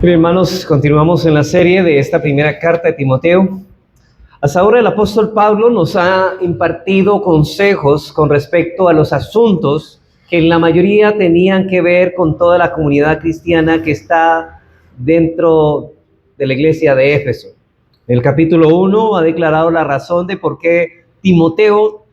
Bien, hermanos, continuamos en la serie de esta primera carta de Timoteo. Hasta ahora el apóstol Pablo nos ha impartido consejos con respecto a los asuntos que en la mayoría tenían que ver con toda la comunidad cristiana que está dentro de la iglesia de Éfeso. En el capítulo 1 ha declarado la razón de por qué Timoteo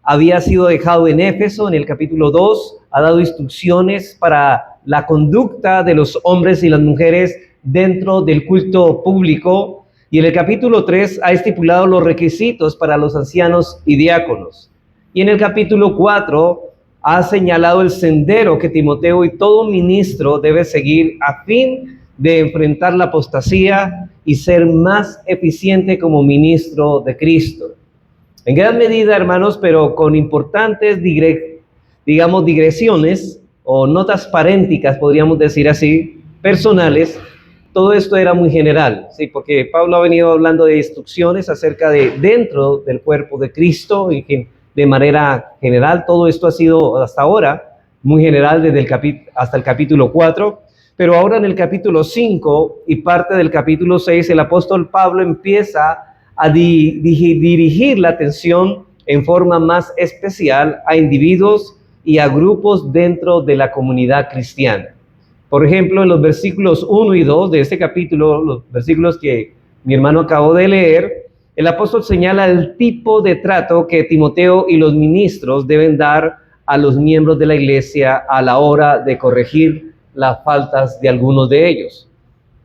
había sido dejado en Éfeso. En el capítulo 2 ha dado instrucciones para la conducta de los hombres y las mujeres dentro del culto público. Y en el capítulo 3 ha estipulado los requisitos para los ancianos y diáconos. Y en el capítulo 4 ha señalado el sendero que Timoteo y todo ministro debe seguir a fin de enfrentar la apostasía y ser más eficiente como ministro de Cristo. En gran medida, hermanos, pero con importantes, digresiones o notas parénticas, podríamos decir así, personales. Todo esto era muy general, ¿sí? Porque Pablo ha venido hablando de instrucciones acerca de dentro del cuerpo de Cristo y que de manera general todo esto ha sido hasta ahora muy general desde hasta el capítulo 4, pero ahora en el capítulo 5 y parte del capítulo 6 el apóstol Pablo empieza a dirigir la atención en forma más especial a individuos y a grupos dentro de la comunidad cristiana. Por ejemplo, en los versículos 1 y 2 de este capítulo, los versículos que mi hermano acabó de leer, el apóstol señala el tipo de trato que Timoteo y los ministros deben dar a los miembros de la iglesia a la hora de corregir las faltas de algunos de ellos.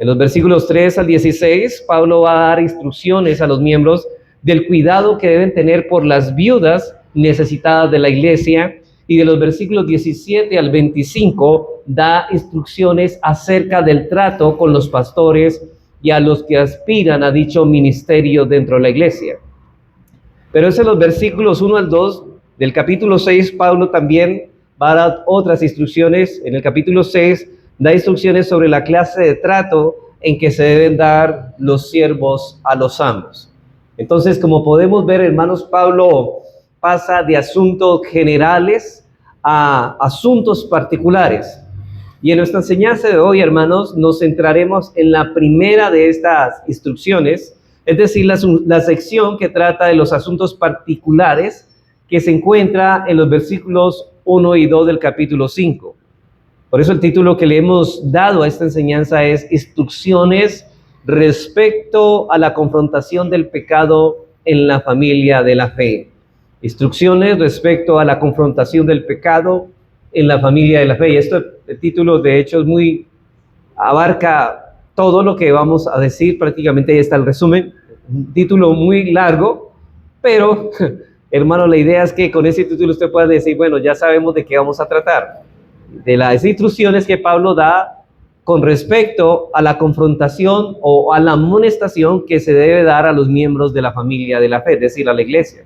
En los versículos 3 al 16, Pablo va a dar instrucciones a los miembros del cuidado que deben tener por las viudas necesitadas de la iglesia, y de los versículos 17 al 25 da instrucciones acerca del trato con los pastores y a los que aspiran a dicho ministerio dentro de la iglesia. Pero es en los versículos 1 al 2 del capítulo 6, Pablo también va a dar otras instrucciones. En el capítulo 6 da instrucciones sobre la clase de trato en que se deben dar los siervos a los amos. Entonces, como podemos ver, hermanos, Pablo pasa de asuntos generales a asuntos particulares. Y en nuestra enseñanza de hoy, hermanos, nos centraremos en la primera de estas instrucciones, es decir, la sección que trata de los asuntos particulares que se encuentra en los versículos 1 y 2 del capítulo 5. Por eso el título que le hemos dado a esta enseñanza es Instrucciones respecto a la confrontación del pecado en la familia de la fe. Instrucciones respecto a la confrontación del pecado en la familia de la fe. Y el título de hecho abarca todo lo que vamos a decir, prácticamente ahí está el resumen. Un título muy largo, pero hermano, la idea es que con ese título usted pueda decir, bueno, ya sabemos de qué vamos a tratar. De las instrucciones que Pablo da con respecto a la confrontación o a la amonestación que se debe dar a los miembros de la familia de la fe, es decir, a la iglesia.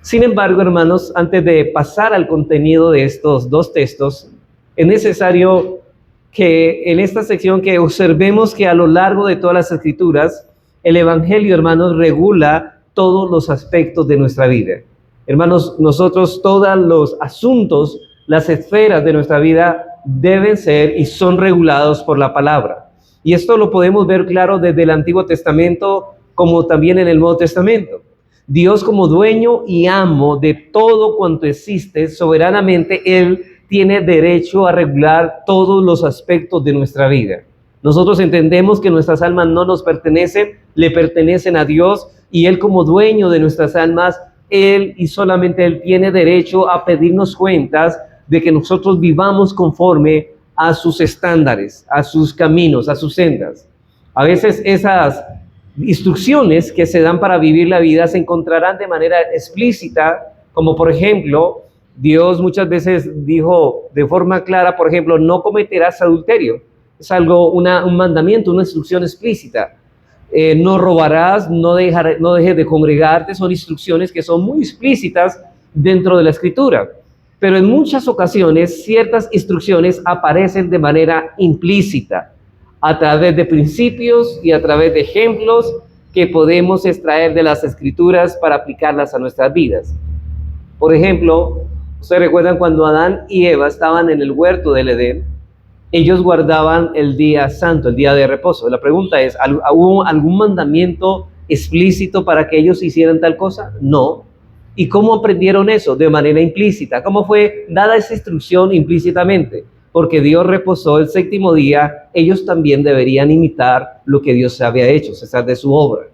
Sin embargo, hermanos, antes de pasar al contenido de estos dos textos, es necesario que en esta sección que observemos que a lo largo de todas las escrituras, el evangelio, hermanos, regula todos los aspectos de nuestra vida. Hermanos, nosotros todos los asuntos, las esferas de nuestra vida deben ser y son regulados por la palabra. Y esto lo podemos ver claro desde el Antiguo Testamento como también en el Nuevo Testamento. Dios, como dueño y amo de todo cuanto existe, soberanamente Él tiene derecho a regular todos los aspectos de nuestra vida. Nosotros entendemos que nuestras almas no nos pertenecen, le pertenecen a Dios, y Él, como dueño de nuestras almas, Él y solamente Él tiene derecho a pedirnos cuentas de que nosotros vivamos conforme a sus estándares, a sus caminos, a sus sendas. A veces esas instrucciones que se dan para vivir la vida se encontrarán de manera explícita, como por ejemplo, Dios muchas veces dijo de forma clara, por ejemplo, no cometerás adulterio. Es algo, un mandamiento, una instrucción explícita. No robarás, no dejes de congregarte, son instrucciones que son muy explícitas dentro de la Escritura. Pero en muchas ocasiones ciertas instrucciones aparecen de manera implícita, a través de principios y a través de ejemplos que podemos extraer de las Escrituras para aplicarlas a nuestras vidas. Por ejemplo, ustedes recuerdan cuando Adán y Eva estaban en el huerto del Edén, ellos guardaban el día santo, el día de reposo. La pregunta es, ¿hubo algún mandamiento explícito para que ellos hicieran tal cosa? No. ¿Y cómo aprendieron eso? De manera implícita. ¿Cómo fue dada esa instrucción implícitamente? Porque Dios reposó el séptimo día, ellos también deberían imitar lo que Dios había hecho, cesar de su obra.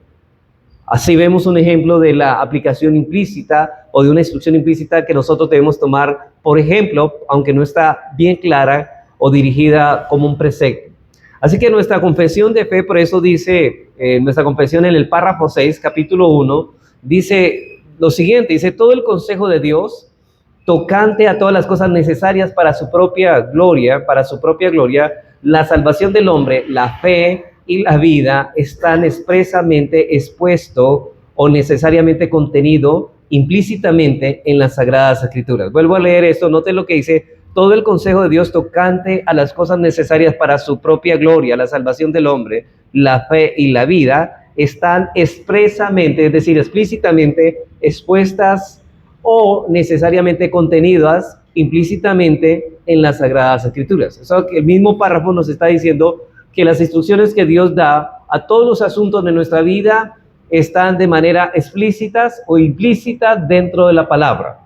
Así vemos un ejemplo de la aplicación implícita o de una instrucción implícita que nosotros debemos tomar, por ejemplo, aunque no está bien clara o dirigida como un precepto. Así que nuestra confesión de fe, por eso dice, nuestra confesión en el párrafo 6, capítulo 1, dice lo siguiente, dice, todo el consejo de Dios tocante a todas las cosas necesarias para su propia gloria, la salvación del hombre, la fe y la vida están expresamente expuesto o necesariamente contenido implícitamente en las Sagradas Escrituras. Vuelvo a leer esto, noten lo que dice, todo el consejo de Dios tocante a las cosas necesarias para su propia gloria, la salvación del hombre, la fe y la vida, están expresamente, es decir, explícitamente expuestas o necesariamente contenidas implícitamente en las Sagradas Escrituras. Eso, el mismo párrafo nos está diciendo que las instrucciones que Dios da a todos los asuntos de nuestra vida están de manera explícitas o implícita dentro de la palabra.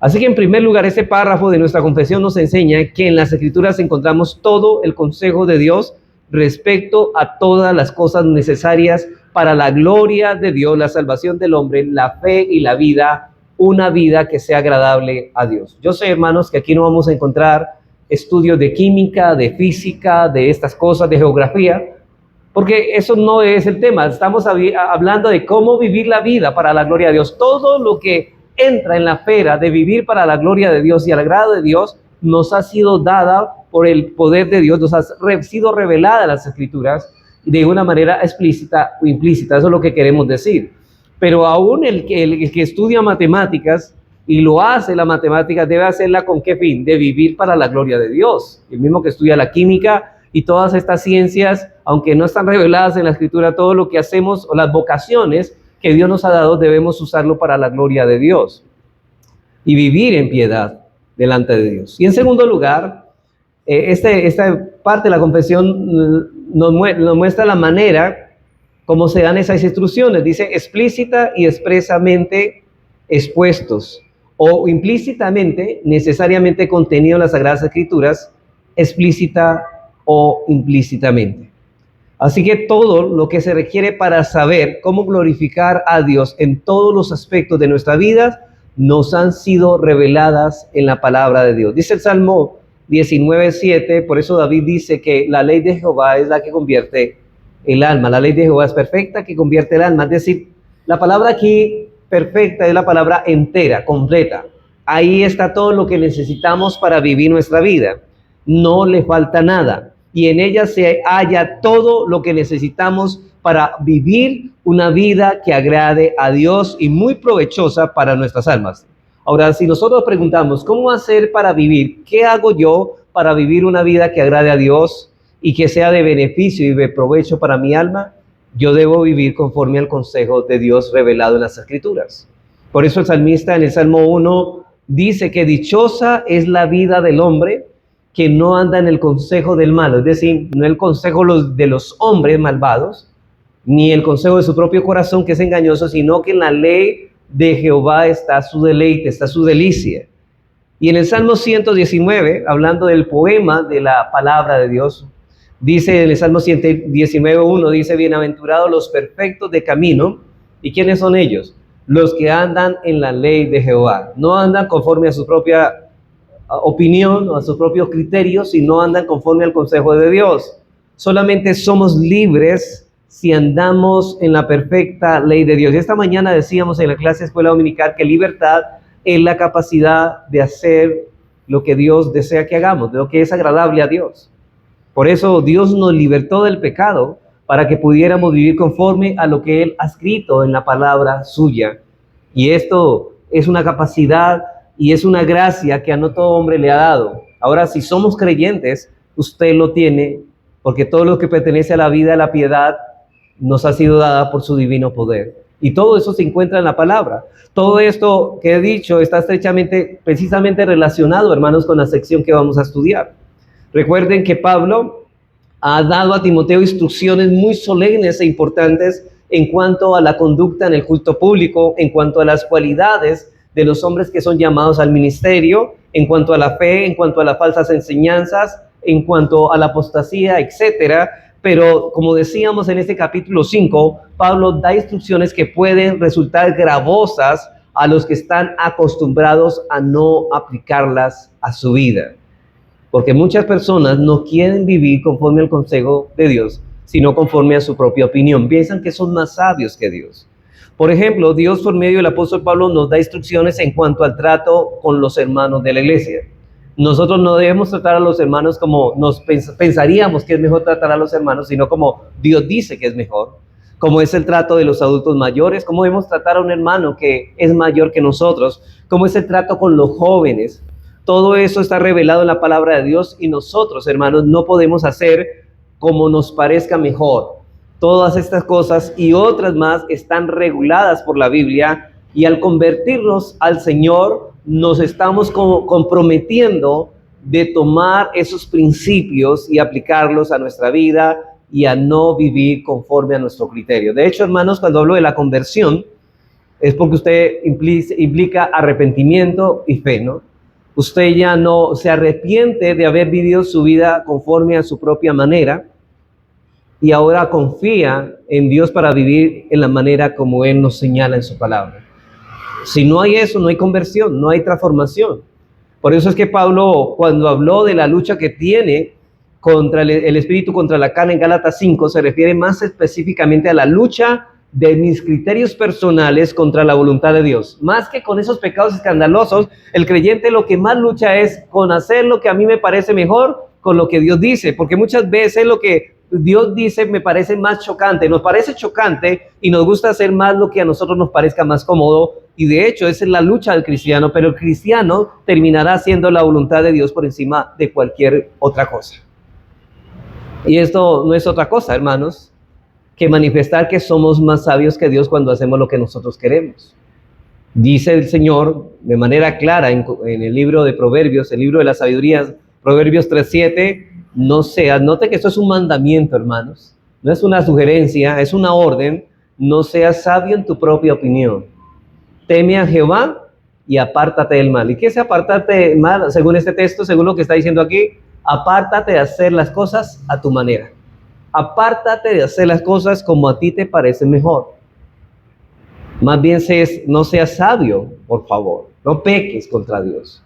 Así que en primer lugar, este párrafo de nuestra confesión nos enseña que en las Escrituras encontramos todo el consejo de Dios respecto a todas las cosas necesarias para la gloria de Dios, la salvación del hombre, la fe y la vida, una vida que sea agradable a Dios. Yo sé, hermanos, que aquí no vamos a encontrar estudios de química, de física, de estas cosas, de geografía, porque eso no es el tema. Estamos hablando de cómo vivir la vida para la gloria de Dios. Todo lo que entra en la esfera de vivir para la gloria de Dios y al agrado de Dios nos ha sido dada por el poder de Dios, nos ha sido revelada las Escrituras de una manera explícita o implícita. Eso es lo que queremos decir. Pero aún el que estudia matemáticas y lo hace la matemática, debe hacerla ¿con qué fin? De vivir para la gloria de Dios. El mismo que estudia la química y todas estas ciencias, aunque no están reveladas en la Escritura, todo lo que hacemos o las vocaciones que Dios nos ha dado, debemos usarlo para la gloria de Dios y vivir en piedad delante de Dios. Y en segundo lugar, esta parte de la confesión nos muestra la manera como se dan esas instrucciones. Dice explícita y expresamente expuestos, o implícitamente, necesariamente contenido en las Sagradas Escrituras, explícita o implícitamente. Así que todo lo que se requiere para saber cómo glorificar a Dios en todos los aspectos de nuestra vida nos han sido reveladas en la palabra de Dios. Dice el Salmo 19:7, por eso David dice que la ley de Jehová es la que convierte el alma. La ley de Jehová es perfecta, que convierte el alma. Es decir, la palabra aquí perfecta es la palabra entera, completa. Ahí está todo lo que necesitamos para vivir nuestra vida. No le falta nada. Y en ella se halla todo lo que necesitamos para vivir una vida que agrade a Dios y muy provechosa para nuestras almas. Ahora, si nosotros preguntamos, ¿cómo hacer para vivir? ¿Qué hago yo para vivir una vida que agrade a Dios y que sea de beneficio y de provecho para mi alma? Yo debo vivir conforme al consejo de Dios revelado en las Escrituras. Por eso el salmista en el Salmo 1 dice que dichosa es la vida del hombre que no anda en el consejo del malo, es decir, no el consejo de los hombres malvados, ni el consejo de su propio corazón que es engañoso, sino que en la ley de Jehová está su deleite, está su delicia. Y en el Salmo 119, hablando del poema de la palabra de Dios, dice en el Salmo 119:1, dice, bienaventurados los perfectos de camino. ¿Y quiénes son ellos? Los que andan en la ley de Jehová. No andan conforme a su propia opinión o a sus propios criterios, sino andan conforme al consejo de Dios. Solamente somos libres si andamos en la perfecta ley de Dios. Y esta mañana decíamos en la clase de Escuela Dominical que libertad es la capacidad de hacer lo que Dios desea que hagamos, de lo que es agradable a Dios. Por eso Dios nos libertó del pecado para que pudiéramos vivir conforme a lo que Él ha escrito en la palabra suya. Y esto es una capacidad y es una gracia que a no todo hombre le ha dado. Ahora, si somos creyentes, usted lo tiene, porque todo lo que pertenece a la vida, a la piedad, nos ha sido dada por su divino poder. Y todo eso se encuentra en la palabra. Todo esto que he dicho está estrechamente, precisamente relacionado, hermanos, con la sección que vamos a estudiar. Recuerden que Pablo ha dado a Timoteo instrucciones muy solemnes e importantes en cuanto a la conducta en el culto público, en cuanto a las cualidades de los hombres que son llamados al ministerio, en cuanto a la fe, en cuanto a las falsas enseñanzas, en cuanto a la apostasía, etcétera. Pero como decíamos en este capítulo 5, Pablo da instrucciones que pueden resultar gravosas a los que están acostumbrados a no aplicarlas a su vida. Porque muchas personas no quieren vivir conforme al consejo de Dios, sino conforme a su propia opinión. Piensan que son más sabios que Dios. Por ejemplo, Dios por medio del apóstol Pablo nos da instrucciones en cuanto al trato con los hermanos de la iglesia. Nosotros no debemos tratar a los hermanos como pensaríamos que es mejor tratar a los hermanos, sino como Dios dice que es mejor. Como es el trato de los adultos mayores, cómo debemos tratar a un hermano que es mayor que nosotros, cómo es el trato con los jóvenes. Todo eso está revelado en la palabra de Dios y nosotros, hermanos, no podemos hacer como nos parezca mejor. Todas estas cosas y otras más están reguladas por la Biblia y al convertirnos al Señor nos estamos comprometiendo de tomar esos principios y aplicarlos a nuestra vida y a no vivir conforme a nuestro criterio. De hecho, hermanos, cuando hablo de la conversión, es porque usted implica arrepentimiento y fe, ¿no? Usted ya no se arrepiente de haber vivido su vida conforme a su propia manera y ahora confía en Dios para vivir en la manera como Él nos señala en su palabra. Si no hay eso, no hay conversión, no hay transformación. Por eso es que Pablo, cuando habló de la lucha que tiene contra el espíritu, contra la carne en Gálatas 5, se refiere más específicamente a la lucha de mis criterios personales contra la voluntad de Dios. Más que con esos pecados escandalosos, el creyente lo que más lucha es con hacer lo que a mí me parece mejor con lo que Dios dice, porque muchas veces lo que Dios dice me parece más chocante, nos parece chocante y nos gusta hacer más lo que a nosotros nos parezca más cómodo, y de hecho esa es la lucha del cristiano, pero el cristiano terminará haciendo la voluntad de Dios por encima de cualquier otra cosa. Y esto no es otra cosa, hermanos, que manifestar que somos más sabios que Dios cuando hacemos lo que nosotros queremos. Dice el Señor de manera clara en el libro de Proverbios, el libro de la sabiduría, Proverbios 3:7, no seas, note que esto es un mandamiento, hermanos, no es una sugerencia, es una orden, no seas sabio en tu propia opinión. Teme a Jehová y apártate del mal. ¿Y qué es apártate del mal? Según este texto, según lo que está diciendo aquí, apártate de hacer las cosas a tu manera. Apártate de hacer las cosas como a ti te parece mejor. Más bien no seas sabio, por favor. No peques contra Dios.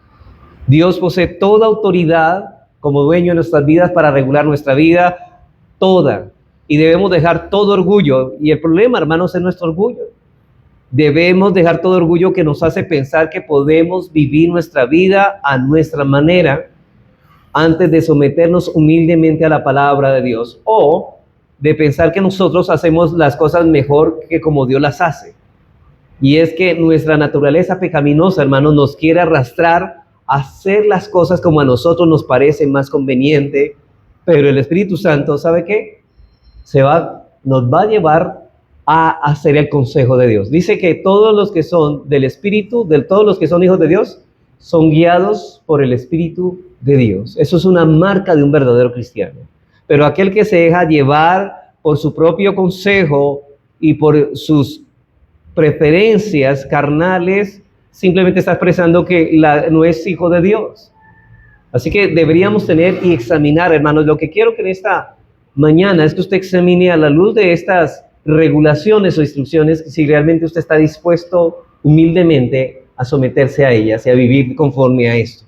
Dios posee toda autoridad como dueño de nuestras vidas para regular nuestra vida, toda. Y debemos dejar todo orgullo. Y el problema, hermanos, es nuestro orgullo. Debemos dejar todo orgullo que nos hace pensar que podemos vivir nuestra vida a nuestra manera antes de someternos humildemente a la palabra de Dios, o de pensar que nosotros hacemos las cosas mejor que como Dios las hace. Y es que nuestra naturaleza pecaminosa, hermanos, nos quiere arrastrar a hacer las cosas como a nosotros nos parece más conveniente, pero el Espíritu Santo, ¿sabe qué? Nos va a llevar a hacer el consejo de Dios. Dice que todos los que son del Espíritu, todos los que son hijos de Dios, son guiados por el Espíritu de Dios. Eso es una marca de un verdadero cristiano. Pero aquel que se deja llevar por su propio consejo y por sus preferencias carnales, simplemente está expresando que no es hijo de Dios. Así que deberíamos tener y examinar, hermanos. Lo que quiero que en esta mañana es que usted examine a la luz de estas regulaciones o instrucciones si realmente usted está dispuesto humildemente a someterse a ellas y a vivir conforme a esto.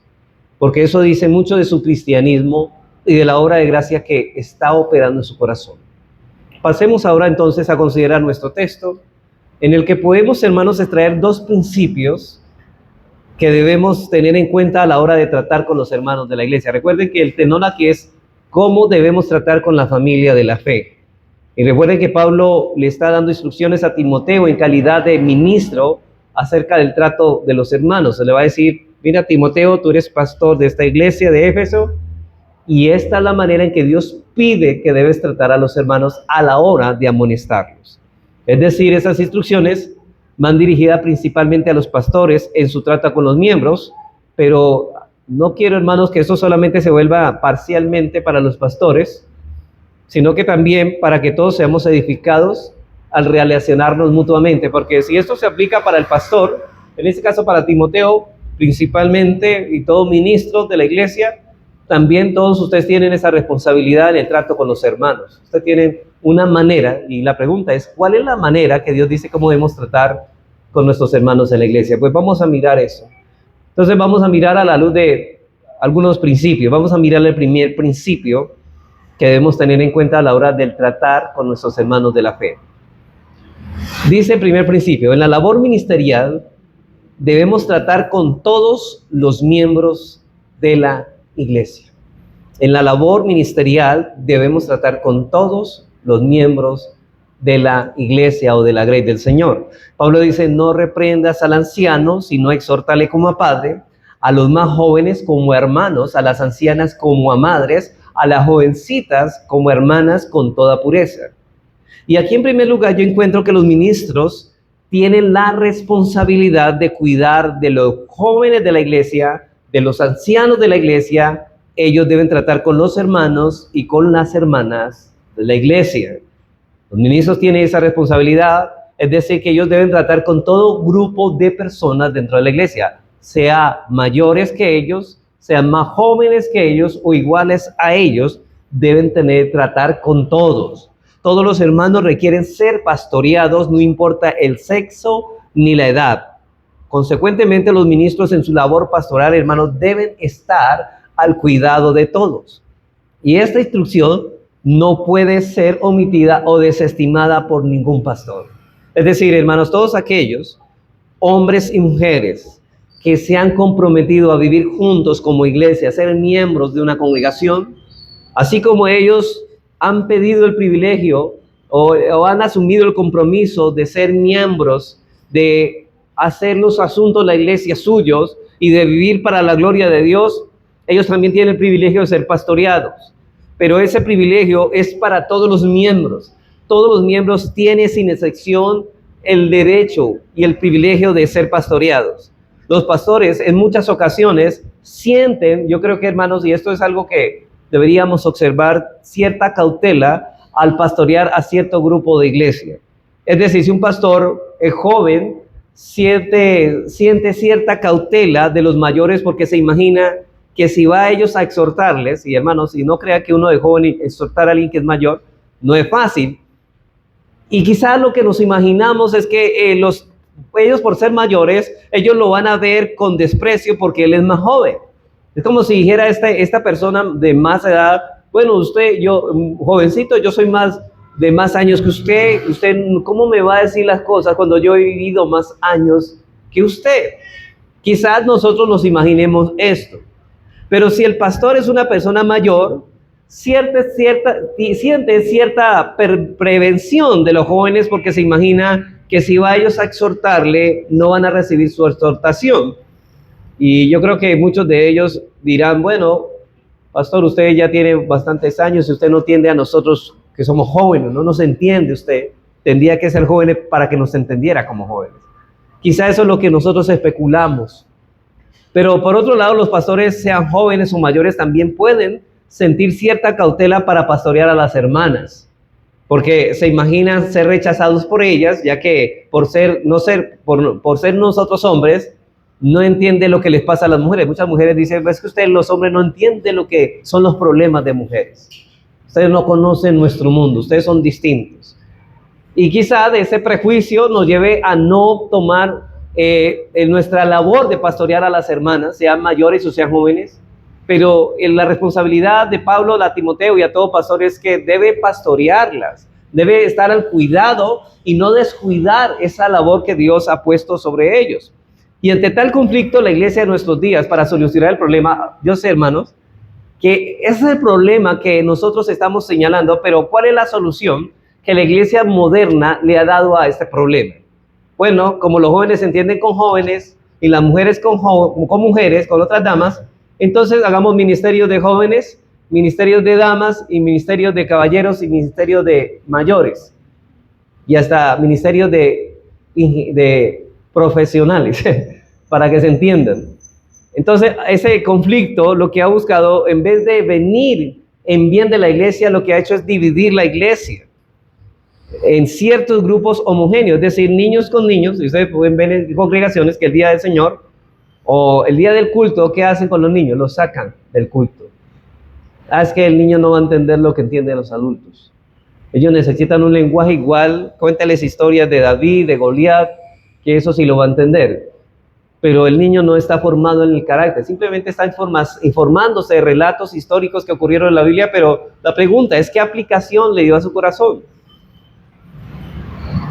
Porque eso dice mucho de su cristianismo y de la obra de gracia que está operando en su corazón. Pasemos ahora entonces a considerar nuestro texto, en el que podemos, hermanos, extraer dos principios que debemos tener en cuenta a la hora de tratar con los hermanos de la iglesia. Recuerden que el tenor aquí es cómo debemos tratar con la familia de la fe. Y recuerden que Pablo le está dando instrucciones a Timoteo en calidad de ministro acerca del trato de los hermanos. Se le va a decir, mira Timoteo, tú eres pastor de esta iglesia de Éfeso, y esta es la manera en que Dios pide que debes tratar a los hermanos a la hora de amonestarlos. Es decir, esas instrucciones van dirigidas principalmente a los pastores en su trato con los miembros, pero no quiero, hermanos, que eso solamente se vuelva parcialmente para los pastores, sino que también para que todos seamos edificados al relacionarnos mutuamente, porque si esto se aplica para el pastor, en este caso para Timoteo principalmente y todos ministros de la iglesia, también todos ustedes tienen esa responsabilidad en el trato con los hermanos. Ustedes tienen una manera, y la pregunta es, ¿cuál es la manera que Dios dice cómo debemos tratar con nuestros hermanos en la iglesia? Pues vamos a mirar eso. Entonces vamos a mirar a la luz de algunos principios. Vamos a mirar el primer principio que debemos tener en cuenta a la hora del tratar con nuestros hermanos de la fe. Dice el primer principio: en la labor ministerial debemos tratar con todos los miembros de la iglesia. En la labor ministerial debemos tratar con todos los miembros de la iglesia o de la grey del Señor. Pablo dice: no reprendas al anciano, sino exhórtale como a padre, a los más jóvenes como hermanos, a las ancianas como a madres, a las jovencitas como hermanas con toda pureza. Y aquí en primer lugar yo encuentro que los ministros tienen la responsabilidad de cuidar de los jóvenes de la iglesia, de los ancianos de la iglesia. Ellos deben tratar con los hermanos y con las hermanas de la iglesia. Los ministros tienen esa responsabilidad, es decir, que ellos deben tratar con todo grupo de personas dentro de la iglesia, sea mayores que ellos, sean más jóvenes que ellos o iguales a ellos, deben tratar con todos. Todos los hermanos requieren ser pastoreados, no importa el sexo ni la edad. Consecuentemente, los ministros en su labor pastoral, hermanos, deben estar al cuidado de todos. Y esta instrucción no puede ser omitida o desestimada por ningún pastor. Es decir, hermanos, todos aquellos hombres y mujeres que se han comprometido a vivir juntos como iglesia, a ser miembros de una congregación, así como ellos han pedido el privilegio o han asumido el compromiso de ser miembros, de hacer los asuntos de la iglesia suyos y de vivir para la gloria de Dios, ellos también tienen el privilegio de ser pastoreados. Pero ese privilegio es para todos los miembros. Todos los miembros tienen sin excepción el derecho y el privilegio de ser pastoreados. Los pastores en muchas ocasiones sienten, yo creo que, hermanos, y esto es algo que deberíamos observar, cierta cautela al pastorear a cierto grupo de iglesia. Es decir, si un pastor es joven, siente cierta cautela de los mayores porque se imagina que si va a ellos a exhortarles, y hermanos, y no crea que uno de joven exhortar a alguien que es mayor, no es fácil. Y quizás lo que nos imaginamos es que ellos por ser mayores, ellos lo van a ver con desprecio porque él es más joven. Es como si dijera esta persona de más edad: bueno, usted, yo, jovencito, yo soy de más años que usted, ¿cómo me va a decir las cosas cuando yo he vivido más años que usted? Quizás nosotros nos imaginemos esto. Pero si el pastor es una persona mayor, siente cierta prevención de los jóvenes porque se imagina que si va a ellos a exhortarle, no van a recibir su exhortación. Y yo creo que muchos de ellos dirán: bueno, pastor, usted ya tiene bastantes años y usted no entiende a nosotros que somos jóvenes, no nos entiende usted. Tendría que ser jóvenes para que nos entendiera como jóvenes. Quizá eso es lo que nosotros especulamos. Pero por otro lado, los pastores, sean jóvenes o mayores, también pueden sentir cierta cautela para pastorear a las hermanas, porque se imaginan ser rechazados por ellas, ya que por ser nosotros hombres, no entiende lo que les pasa a las mujeres. Muchas mujeres dicen: es que ustedes los hombres no entienden lo que son los problemas de mujeres. Ustedes no conocen nuestro mundo, ustedes son distintos. Y quizá de ese prejuicio nos lleve a no tomar en nuestra labor de pastorear a las hermanas, sean mayores o sean jóvenes. Pero la responsabilidad de Pablo a Timoteo y a todo pastor es que debe pastorearlas, debe estar al cuidado y no descuidar esa labor que Dios ha puesto sobre ellos. Y ante tal conflicto, la iglesia de nuestros días, para solucionar el problema, yo sé, hermanos, que ese es el problema que nosotros estamos señalando, pero ¿cuál es la solución que la iglesia moderna le ha dado a este problema? Bueno, como los jóvenes se entienden con jóvenes y las mujeres con mujeres, con otras damas, entonces hagamos ministerios de jóvenes, ministerios de damas y ministerios de caballeros y ministerios de mayores. Y hasta ministerios de profesionales, para que se entiendan. Entonces, ese conflicto lo que ha buscado, en vez de venir en bien de la iglesia, lo que ha hecho es dividir la iglesia en ciertos grupos homogéneos, es decir, niños con niños. Y ustedes pueden ver en congregaciones que el día del Señor o el día del culto, ¿qué hacen con los niños? Los sacan del culto. Es que el niño no va a entender lo que entienden los adultos. Ellos necesitan un lenguaje igual. Cuéntales historias de David, de Goliat, que eso sí lo va a entender. Pero el niño no está formado en el carácter, simplemente está informándose de relatos históricos que ocurrieron en la Biblia, pero la pregunta es, ¿qué aplicación le dio a su corazón?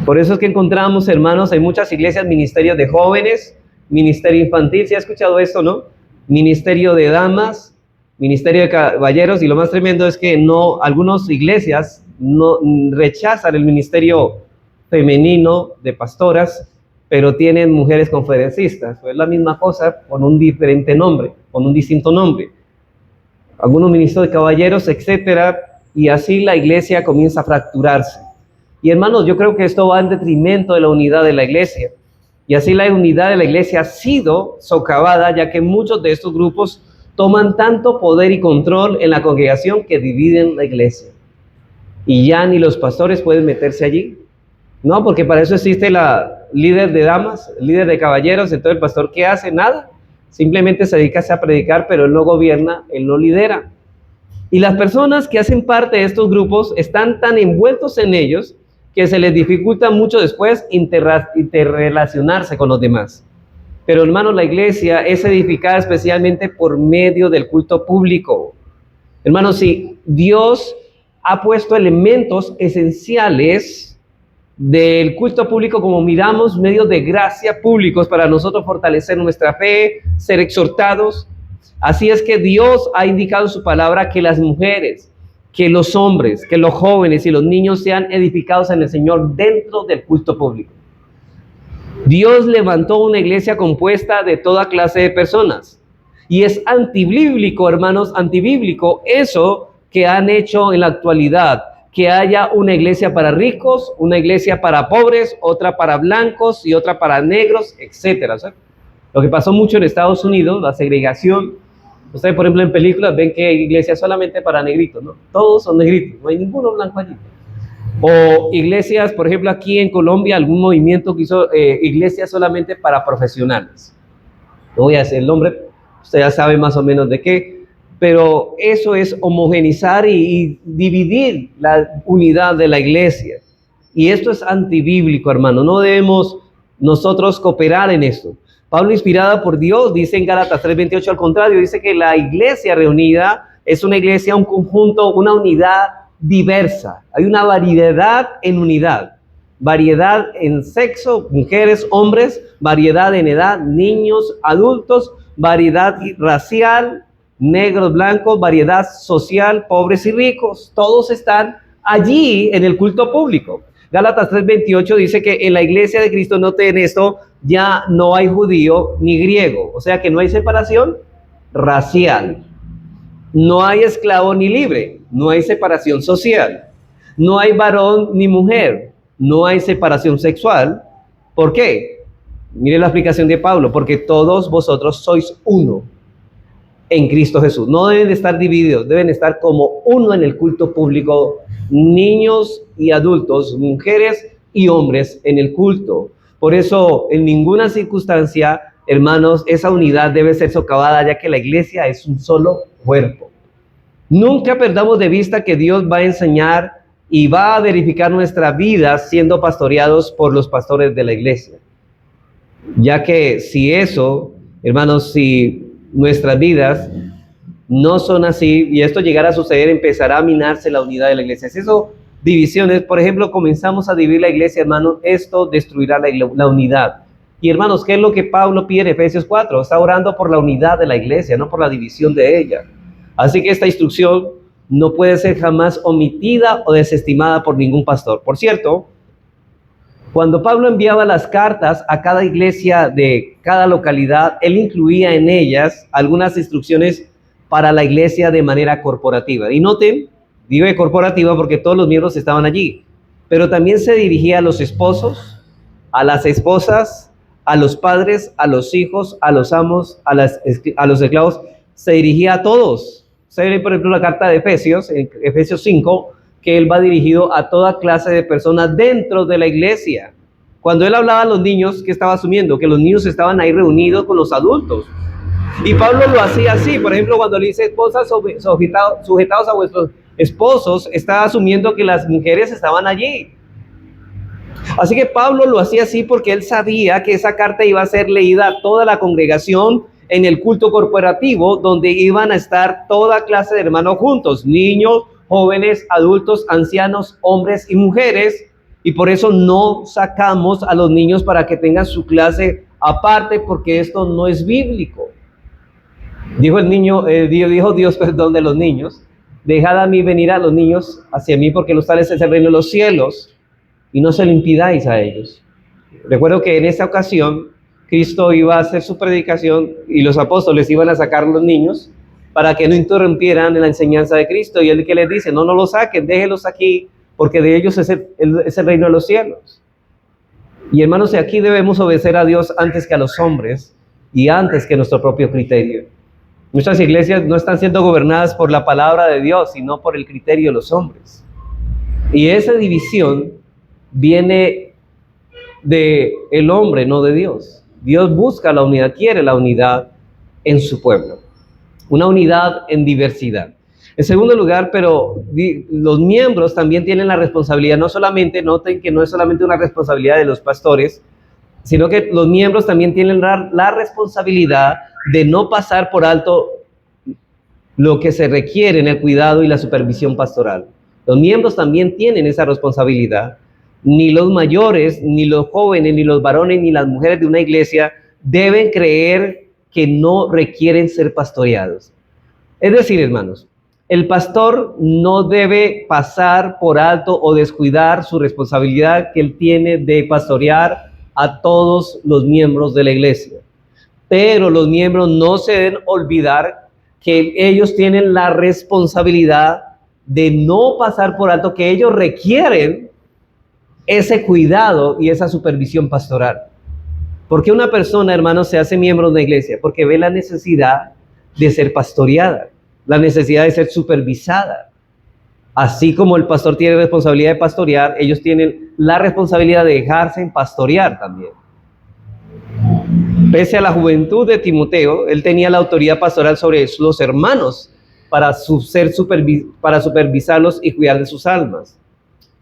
Por eso es que encontramos, hermanos, en muchas iglesias ministerios de jóvenes, ministerio infantil. ¿Sí ha escuchado esto, no? Ministerio de damas, ministerio de caballeros, y lo más tremendo es que algunas iglesias no rechazan el ministerio femenino de pastoras, pero tienen mujeres conferencistas. Es la misma cosa con un diferente nombre, con un distinto nombre. Algunos ministros de caballeros, etcétera, y así la iglesia comienza a fracturarse. Y hermanos, yo creo que esto va en detrimento de la unidad de la iglesia. Y así la unidad de la iglesia ha sido socavada, ya que muchos de estos grupos toman tanto poder y control en la congregación que dividen la iglesia. Y ya ni los pastores pueden meterse allí. No, porque para eso existe la líder de damas, líder de caballeros. Entonces el pastor, ¿qué hace? Nada. Simplemente se dedica a predicar, pero él no gobierna, él no lidera. Y las personas que hacen parte de estos grupos están tan envueltos en ellos que se les dificulta mucho después interrelacionarse con los demás. Pero hermanos, la iglesia es edificada especialmente por medio del culto público. Hermanos, si Dios ha puesto elementos esenciales del culto público, como miramos, medios de gracia públicos para nosotros fortalecer nuestra fe, ser exhortados. Así es que Dios ha indicado en su palabra que las mujeres, que los hombres, que los jóvenes y los niños sean edificados en el Señor dentro del culto público. Dios levantó una iglesia compuesta de toda clase de personas. Y es antibíblico, hermanos, antibíblico eso que han hecho en la actualidad, que haya una iglesia para ricos, una iglesia para pobres, otra para blancos y otra para negros, etcétera. O sea, lo que pasó mucho en Estados Unidos, la segregación. Ustedes, por ejemplo, en películas ven que hay iglesias solamente para negritos, ¿no? Todos son negritos, no hay ninguno blanco allí. O iglesias, por ejemplo, aquí en Colombia, algún movimiento que hizo iglesias solamente para profesionales. No voy a decir el nombre, usted ya sabe más o menos de qué, pero eso es homogeneizar y dividir la unidad de la iglesia. Y esto es antibíblico, hermano. No debemos nosotros cooperar en esto. Pablo, inspirada por Dios, dice en Gálatas 3:28, al contrario, dice que la iglesia reunida es una iglesia, un conjunto, una unidad diversa. Hay una variedad en unidad. Variedad en sexo, mujeres, hombres, variedad en edad, niños, adultos, variedad racial, negros, blancos, variedad social, pobres y ricos. Todos están allí en el culto público. Gálatas 3:28 dice que en la iglesia de Cristo, noten esto, ya no hay judío ni griego. O sea que no hay separación racial. No hay esclavo ni libre. No hay separación social. No hay varón ni mujer. No hay separación sexual. ¿Por qué? Mire la explicación de Pablo. Porque todos vosotros sois uno en Cristo Jesús. No deben de estar divididos, deben estar como uno en el culto público, niños y adultos, mujeres y hombres en el culto. Por eso, en ninguna circunstancia, hermanos, esa unidad debe ser socavada, ya que la iglesia es un solo cuerpo. Nunca perdamos de vista que Dios va a enseñar y va a verificar nuestra vida siendo pastoreados por los pastores de la iglesia. Ya que si eso, hermanos, si nuestras vidas no son así, y esto llegara a suceder, empezará a minarse la unidad de la iglesia. Si eso, divisiones, por ejemplo, comenzamos a dividir la iglesia, hermanos, esto destruirá la unidad. Y hermanos, ¿qué es lo que Pablo pide en Efesios 4? Está orando por la unidad de la iglesia, no por la división de ella. Así que esta instrucción no puede ser jamás omitida o desestimada por ningún pastor. Por cierto, cuando Pablo enviaba las cartas a cada iglesia de cada localidad, él incluía en ellas algunas instrucciones para la iglesia de manera corporativa. Y noten, digo corporativa porque todos los miembros estaban allí, pero también se dirigía a los esposos, a las esposas, a los padres, a los hijos, a los amos, a los esclavos, se dirigía a todos. Usted ve, por ejemplo, la carta de Efesios, en Efesios 5, que él va dirigido a toda clase de personas dentro de la iglesia. Cuando él hablaba a los niños, ¿qué estaba asumiendo? Que los niños estaban ahí reunidos con los adultos. Y Pablo lo hacía así. Por ejemplo, cuando le dice esposas sujetados a vuestros esposos, está asumiendo que las mujeres estaban allí. Así que Pablo lo hacía así porque él sabía que esa carta iba a ser leída a toda la congregación en el culto corporativo, donde iban a estar toda clase de hermanos juntos, niños, jóvenes, adultos, ancianos, hombres y mujeres. Y por eso no sacamos a los niños para que tengan su clase aparte, porque esto no es bíblico. Dijo Dios de los niños: dejad a mí venir a los niños hacia mí, porque los tales es el reino de los cielos, y no se lo impidáis a ellos. Recuerdo que en esta ocasión Cristo iba a hacer su predicación y los apóstoles iban a sacar a los niños para que no interrumpieran la enseñanza de Cristo. Y él que les dice: no los saquen, déjenlos aquí, porque de ellos es el reino de los cielos. Y hermanos, aquí debemos obedecer a Dios antes que a los hombres y antes que nuestro propio criterio. Muchas iglesias no están siendo gobernadas por la palabra de Dios, sino por el criterio de los hombres. Y esa división viene del hombre, no de Dios. Dios busca la unidad, quiere la unidad en su pueblo. Una unidad en diversidad. En segundo lugar, pero los miembros también tienen la responsabilidad, noten que no es solamente una responsabilidad de los pastores, sino que los miembros también tienen la responsabilidad de no pasar por alto lo que se requiere en el cuidado y la supervisión pastoral. Los miembros también tienen esa responsabilidad. Ni los mayores, ni los jóvenes, ni los varones, ni las mujeres de una iglesia deben creer que no requieren ser pastoreados. Es decir, hermanos, el pastor no debe pasar por alto o descuidar su responsabilidad que él tiene de pastorear a todos los miembros de la iglesia. Pero los miembros no se deben olvidar que ellos tienen la responsabilidad de no pasar por alto, que ellos requieren ese cuidado y esa supervisión pastoral. ¿Por qué una persona, hermanos, se hace miembro de una iglesia? Porque ve la necesidad de ser pastoreada, la necesidad de ser supervisada. Así como el pastor tiene responsabilidad de pastorear, ellos tienen la responsabilidad de dejarse pastorear también. Pese a la juventud de Timoteo, él tenía la autoridad pastoral sobre los hermanos para supervisarlos y cuidar de sus almas.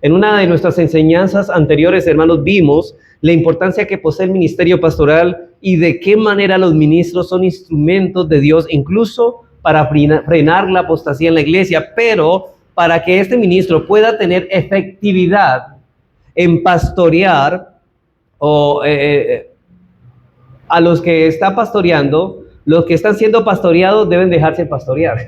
En una de nuestras enseñanzas anteriores, hermanos, vimos la importancia que posee el ministerio pastoral y de qué manera los ministros son instrumentos de Dios, incluso para frenar la apostasía en la iglesia. Pero para que este ministro pueda tener efectividad en pastorear a los que está pastoreando, los que están siendo pastoreados deben dejarse pastorear.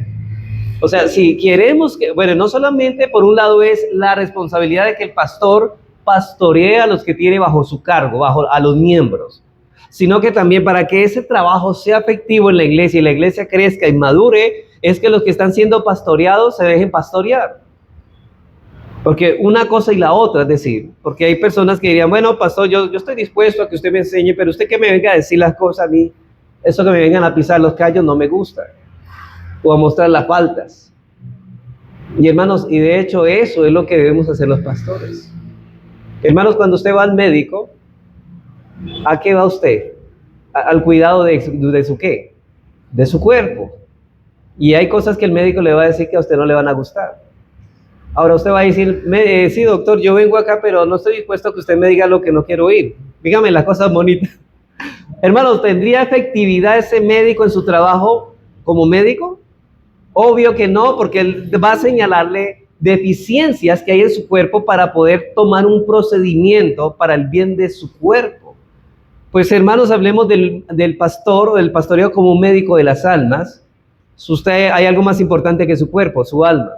O sea, si queremos que, no solamente por un lado es la responsabilidad de que el pastor pastoree a los que tiene bajo su cargo, a los miembros, sino que también para que ese trabajo sea efectivo en la iglesia y la iglesia crezca y madure, es que los que están siendo pastoreados se dejen pastorear. Porque una cosa y la otra, es decir, porque hay personas que dirían: bueno, pastor, yo estoy dispuesto a que usted me enseñe, pero usted que me venga a decir las cosas a mí, eso que me vengan a pisar los callos no me gusta, o a mostrar las faltas. Y hermanos, y de hecho eso es lo que debemos hacer los pastores. Hermanos, cuando usted va al médico, ¿a qué va usted? Al cuidado de su ¿qué? De su cuerpo. Y hay cosas que el médico le va a decir que a usted no le van a gustar. Ahora usted va a decir: sí, doctor, yo vengo acá, pero no estoy dispuesto a que usted me diga lo que no quiero oír. Dígame las cosas bonitas. Hermanos, ¿tendría efectividad ese médico en su trabajo como médico? Obvio que no, porque él va a señalarle deficiencias que hay en su cuerpo para poder tomar un procedimiento para el bien de su cuerpo. Pues, hermanos, hablemos del pastor o del pastoreo como un médico de las almas. Hay algo más importante que su cuerpo, su alma.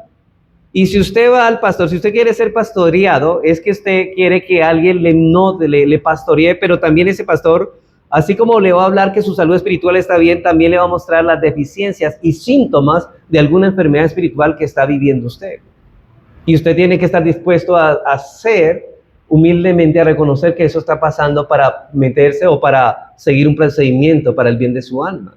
Y si usted va al pastor, si usted quiere ser pastoreado, es que usted quiere que alguien le pastoree, pero también ese pastor, así como le va a hablar que su salud espiritual está bien, también le va a mostrar las deficiencias y síntomas de alguna enfermedad espiritual que está viviendo usted. Y usted tiene que estar dispuesto a hacer humildemente a reconocer que eso está pasando para meterse o para seguir un procedimiento para el bien de su alma.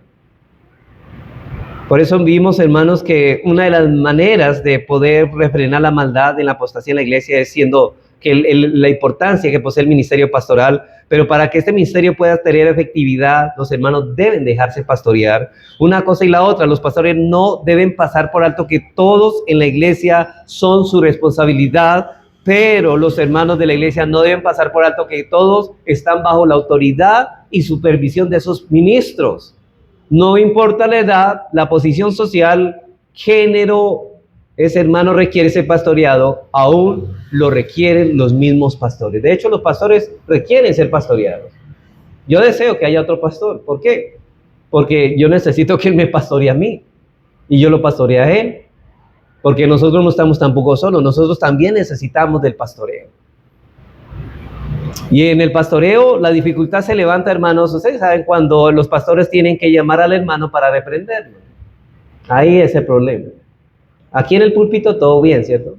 Por eso vimos, hermanos, que una de las maneras de poder refrenar la maldad en la apostasía en la iglesia es siendo que la importancia que posee el ministerio pastoral, pero para que este ministerio pueda tener efectividad, los hermanos deben dejarse pastorear. Una cosa y la otra, los pastores no deben pasar por alto que todos en la iglesia son su responsabilidad, pero los hermanos de la iglesia no deben pasar por alto que todos están bajo la autoridad y supervisión de esos ministros. No importa la edad, la posición social, género, ese hermano requiere ser pastoreado, aún lo requieren los mismos pastores. De hecho, los pastores requieren ser pastoreados. Yo deseo que haya otro pastor. ¿Por qué? Porque yo necesito que él me pastoree a mí y yo lo pastoree a él. Porque nosotros no estamos tampoco solos, nosotros también necesitamos del pastoreo. Y en el pastoreo la dificultad se levanta, hermanos, ustedes saben cuando los pastores tienen que llamar al hermano para reprenderlo. Ahí es el problema. Aquí en el púlpito todo bien, ¿cierto?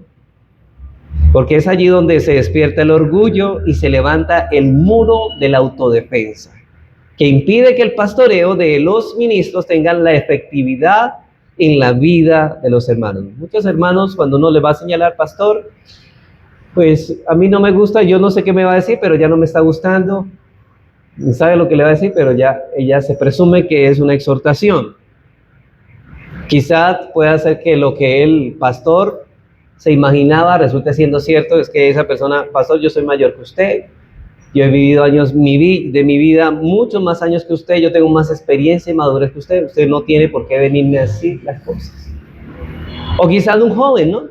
Porque es allí donde se despierta el orgullo y se levanta el muro de la autodefensa, que impide que el pastoreo de los ministros tengan la efectividad en la vida de los hermanos. Muchos hermanos, cuando uno le va a señalar pastor, pues a mí no me gusta, yo no sé qué me va a decir, pero ya no me está gustando, sabe lo que le va a decir, pero ya ella se presume que es una exhortación. Quizás pueda ser que lo que el pastor se imaginaba resulte siendo cierto, es que esa persona, pastor, yo soy mayor que usted, yo he vivido años de mi vida, muchos más años que usted, yo tengo más experiencia y madurez que usted, usted no tiene por qué venirme a decir las cosas. O quizás un joven, ¿no?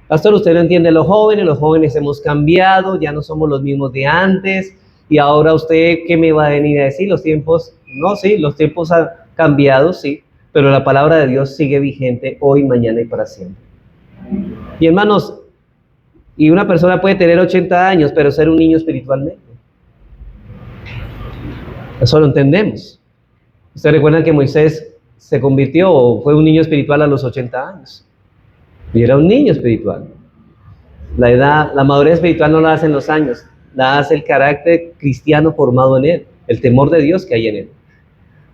Pastor, usted no entiende los jóvenes hemos cambiado, ya no somos los mismos de antes, y ahora usted, ¿qué me va a venir a decir? Los tiempos, no, sí, los tiempos han cambiado, sí, pero la palabra de Dios sigue vigente hoy, mañana y para siempre. Y hermanos, y una persona puede tener 80 años, pero ser un niño espiritualmente. Eso lo entendemos. Ustedes recuerdan que Moisés se convirtió o fue un niño espiritual a los 80 años. Y era un niño espiritual. La edad, la madurez espiritual no la hacen los años, la hace el carácter cristiano formado en él, el temor de Dios que hay en él.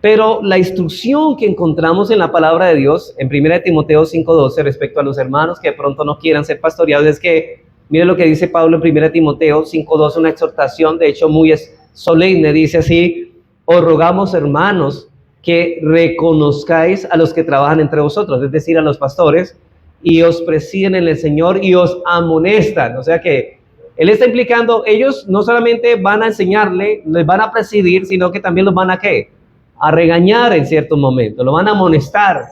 Pero la instrucción que encontramos en la palabra de Dios, en 1 Timoteo 5:12, respecto a los hermanos que de pronto no quieran ser pastoreados, es que, mire lo que dice Pablo en 1 Timoteo 5:12, una exhortación, de hecho muy solemne, dice así: os rogamos, hermanos, que reconozcáis a los que trabajan entre vosotros, es decir, a los pastores, y os presiden en el Señor y os amonestan. O sea que él está implicando, ellos no solamente van a enseñarle, les van a presidir, sino que también los van a ¿qué? A regañar en ciertos momentos, lo van a amonestar.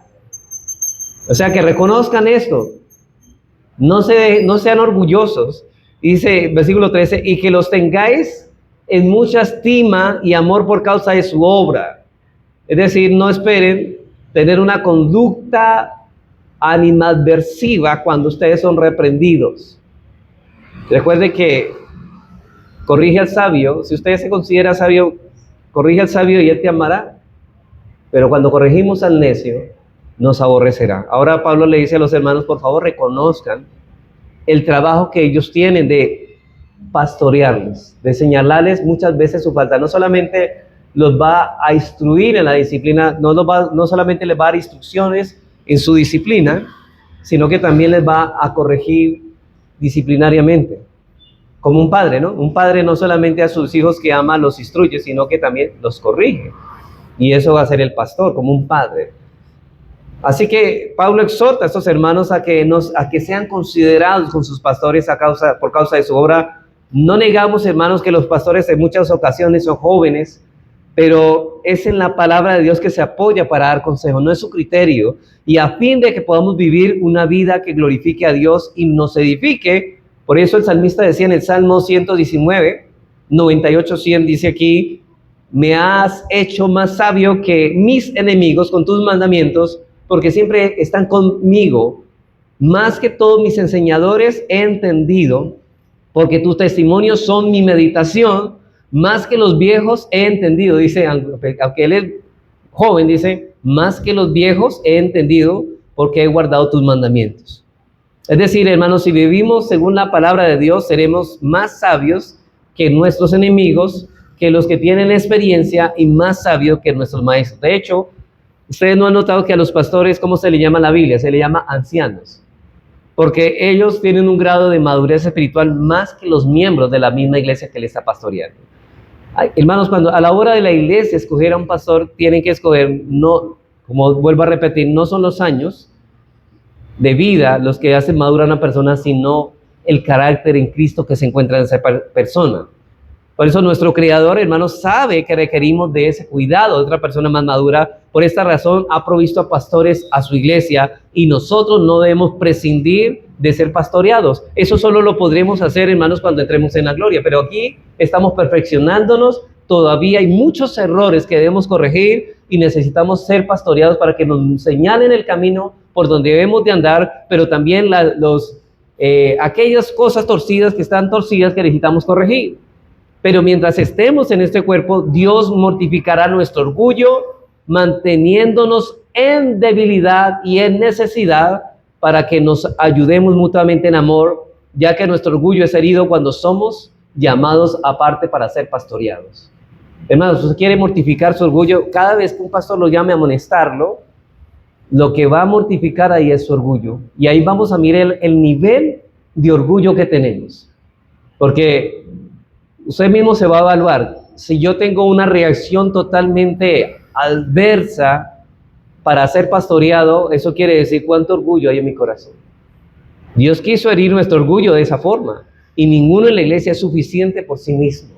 O sea que reconozcan esto, no sean orgullosos. Dice versículo 13, y que los tengáis en mucha estima y amor por causa de su obra. Es decir, no esperen tener una conducta animadversiva cuando ustedes son reprendidos. Recuerde que corrige al sabio. Si usted se considera sabio, corrige al sabio y él te amará. Pero cuando corregimos al necio, nos aborrecerá. Ahora Pablo le dice a los hermanos, por favor, reconozcan el trabajo que ellos tienen de pastorearles, de señalarles muchas veces su falta. No solamente los va a instruir en la disciplina, no solamente les va a dar instrucciones en su disciplina, sino que también les va a corregir disciplinariamente, como un padre, ¿no? Un padre no solamente a sus hijos que ama los instruye, sino que también los corrige, y eso va a ser el pastor, como un padre. Así que Pablo exhorta a estos hermanos a que sean considerados con sus pastores por causa de su obra. No negamos, hermanos, que los pastores en muchas ocasiones son jóvenes, pero es en la palabra de Dios que se apoya para dar consejo, no es su criterio. Y a fin de que podamos vivir una vida que glorifique a Dios y nos edifique, por eso el salmista decía en el Salmo 119, 98-100, dice aquí: me has hecho más sabio que mis enemigos con tus mandamientos, porque siempre están conmigo. Más que todos mis enseñadores he entendido, porque tus testimonios son mi meditación. Más que los viejos he entendido, dice, aunque él es joven, dice, más que los viejos he entendido, porque he guardado tus mandamientos. Es decir, hermanos, si vivimos según la palabra de Dios, seremos más sabios que nuestros enemigos, que los que tienen experiencia, y más sabios que nuestros maestros. De hecho, ustedes no han notado que a los pastores, ¿cómo se le llama en la Biblia? Se le llama ancianos, porque ellos tienen un grado de madurez espiritual más que los miembros de la misma iglesia que les está pastoreando. Ay, hermanos, cuando a la hora de la iglesia escoger a un pastor, tienen que escoger, no, como vuelvo a repetir, no son los años de vida los que hacen madura a una persona, sino el carácter en Cristo que se encuentra en esa persona. Por eso nuestro Creador, hermanos, sabe que requerimos de ese cuidado de otra persona más madura. Por esta razón ha provisto a pastores a su iglesia, y nosotros no debemos prescindir de ser pastoreados. Eso solo lo podremos hacer, hermanos, cuando entremos en la gloria. Pero aquí estamos perfeccionándonos. Todavía hay muchos errores que debemos corregir y necesitamos ser pastoreados para que nos señalen el camino por donde debemos de andar, pero también aquellas cosas torcidas que están torcidas que necesitamos corregir. Pero mientras estemos en este cuerpo, Dios mortificará nuestro orgullo, manteniéndonos en debilidad y en necesidad, para que nos ayudemos mutuamente en amor, ya que nuestro orgullo es herido cuando somos llamados aparte para ser pastoreados. Hermanos, usted quiere mortificar su orgullo. Cada vez que un pastor lo llame a amonestarlo, lo que va a mortificar ahí es su orgullo. Y ahí vamos a mirar el nivel de orgullo que tenemos. Porque usted mismo se va a evaluar. Si yo tengo una reacción totalmente adversa para ser pastoreado, eso quiere decir cuánto orgullo hay en mi corazón. Dios quiso herir nuestro orgullo de esa forma, y ninguno en la iglesia es suficiente por sí mismo.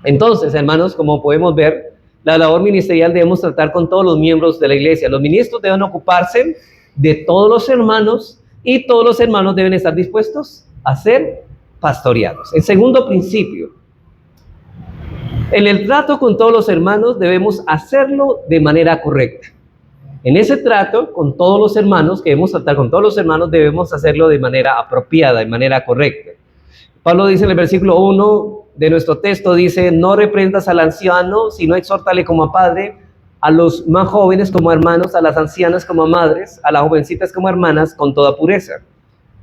Entonces, hermanos, como podemos ver, la labor ministerial debemos tratar con todos los miembros de la iglesia. Los ministros deben ocuparse de todos los hermanos, y todos los hermanos deben estar dispuestos a ser pastoreados. El segundo principio: en el trato con todos los hermanos debemos hacerlo de manera correcta. En ese trato con todos los hermanos, que debemos tratar con todos los hermanos, debemos hacerlo de manera apropiada, de manera correcta. Pablo dice en el versículo 1 de nuestro texto, dice: no reprendas al anciano, sino exhórtale como a padre, a los más jóvenes como hermanos, a las ancianas como madres, a las jovencitas como hermanas, con toda pureza.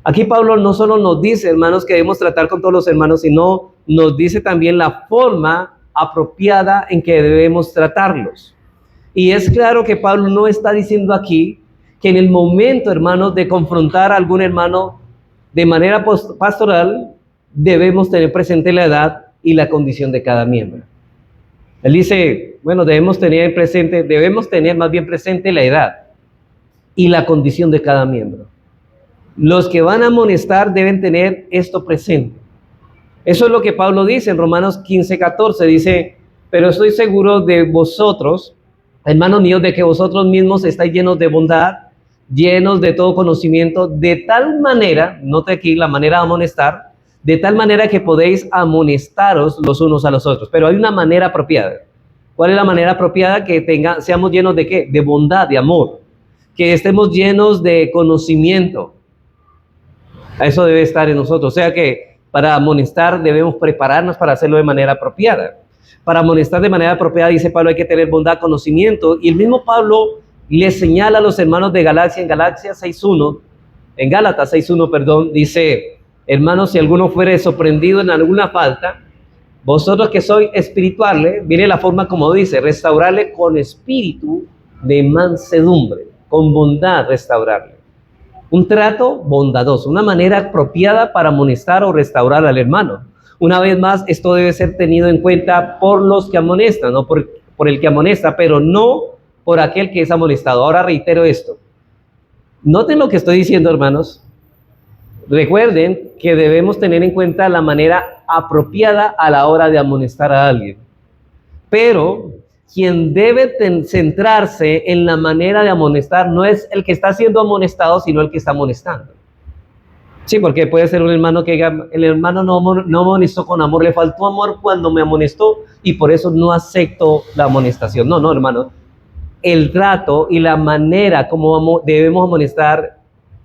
Aquí Pablo no solo nos dice, hermanos, que debemos tratar con todos los hermanos, sino nos dice también la forma apropiada en que debemos tratarlos. Y es claro que Pablo no está diciendo aquí que en el momento, hermanos, de confrontar a algún hermano de manera pastoral, debemos tener presente la edad y la condición de cada miembro. Él dice, bueno, debemos tener más bien presente la edad y la condición de cada miembro. Los que van a amonestar deben tener esto presente. Eso es lo que Pablo dice en Romanos 15:14. Dice: pero estoy seguro de vosotros, hermanos míos, de que vosotros mismos estáis llenos de bondad, llenos de todo conocimiento, de tal manera, note aquí la manera de amonestar, de tal manera que podéis amonestaros los unos a los otros. Pero hay una manera apropiada. ¿Cuál es la manera apropiada? Que seamos llenos de ¿qué? De bondad, de amor. Que estemos llenos de conocimiento. Eso debe estar en nosotros. O sea que para amonestar debemos prepararnos para hacerlo de manera apropiada. Para amonestar de manera apropiada, dice Pablo, hay que tener bondad, conocimiento. Y el mismo Pablo le señala a los hermanos de Galacia, en Gálatas 6:1, perdón, dice: hermanos, si alguno fuere sorprendido en alguna falta, vosotros que sois espirituales, mire la forma como dice: restaurarle con espíritu de mansedumbre, con bondad restaurarle. Un trato bondadoso, una manera apropiada para amonestar o restaurar al hermano. Una vez más, esto debe ser tenido en cuenta por los que amonestan, no por el que amonesta, pero no por aquel que es amonestado. Ahora reitero esto. Noten lo que estoy diciendo, hermanos. Recuerden que debemos tener en cuenta la manera apropiada a la hora de amonestar a alguien. Pero quien debe centrarse en la manera de amonestar no es el que está siendo amonestado, sino el que está amonestando. Sí, porque puede ser un hermano que diga: el hermano no amonestó con amor, le faltó amor cuando me amonestó y por eso no acepto la amonestación. No, hermano. El trato y la manera como debemos amonestar,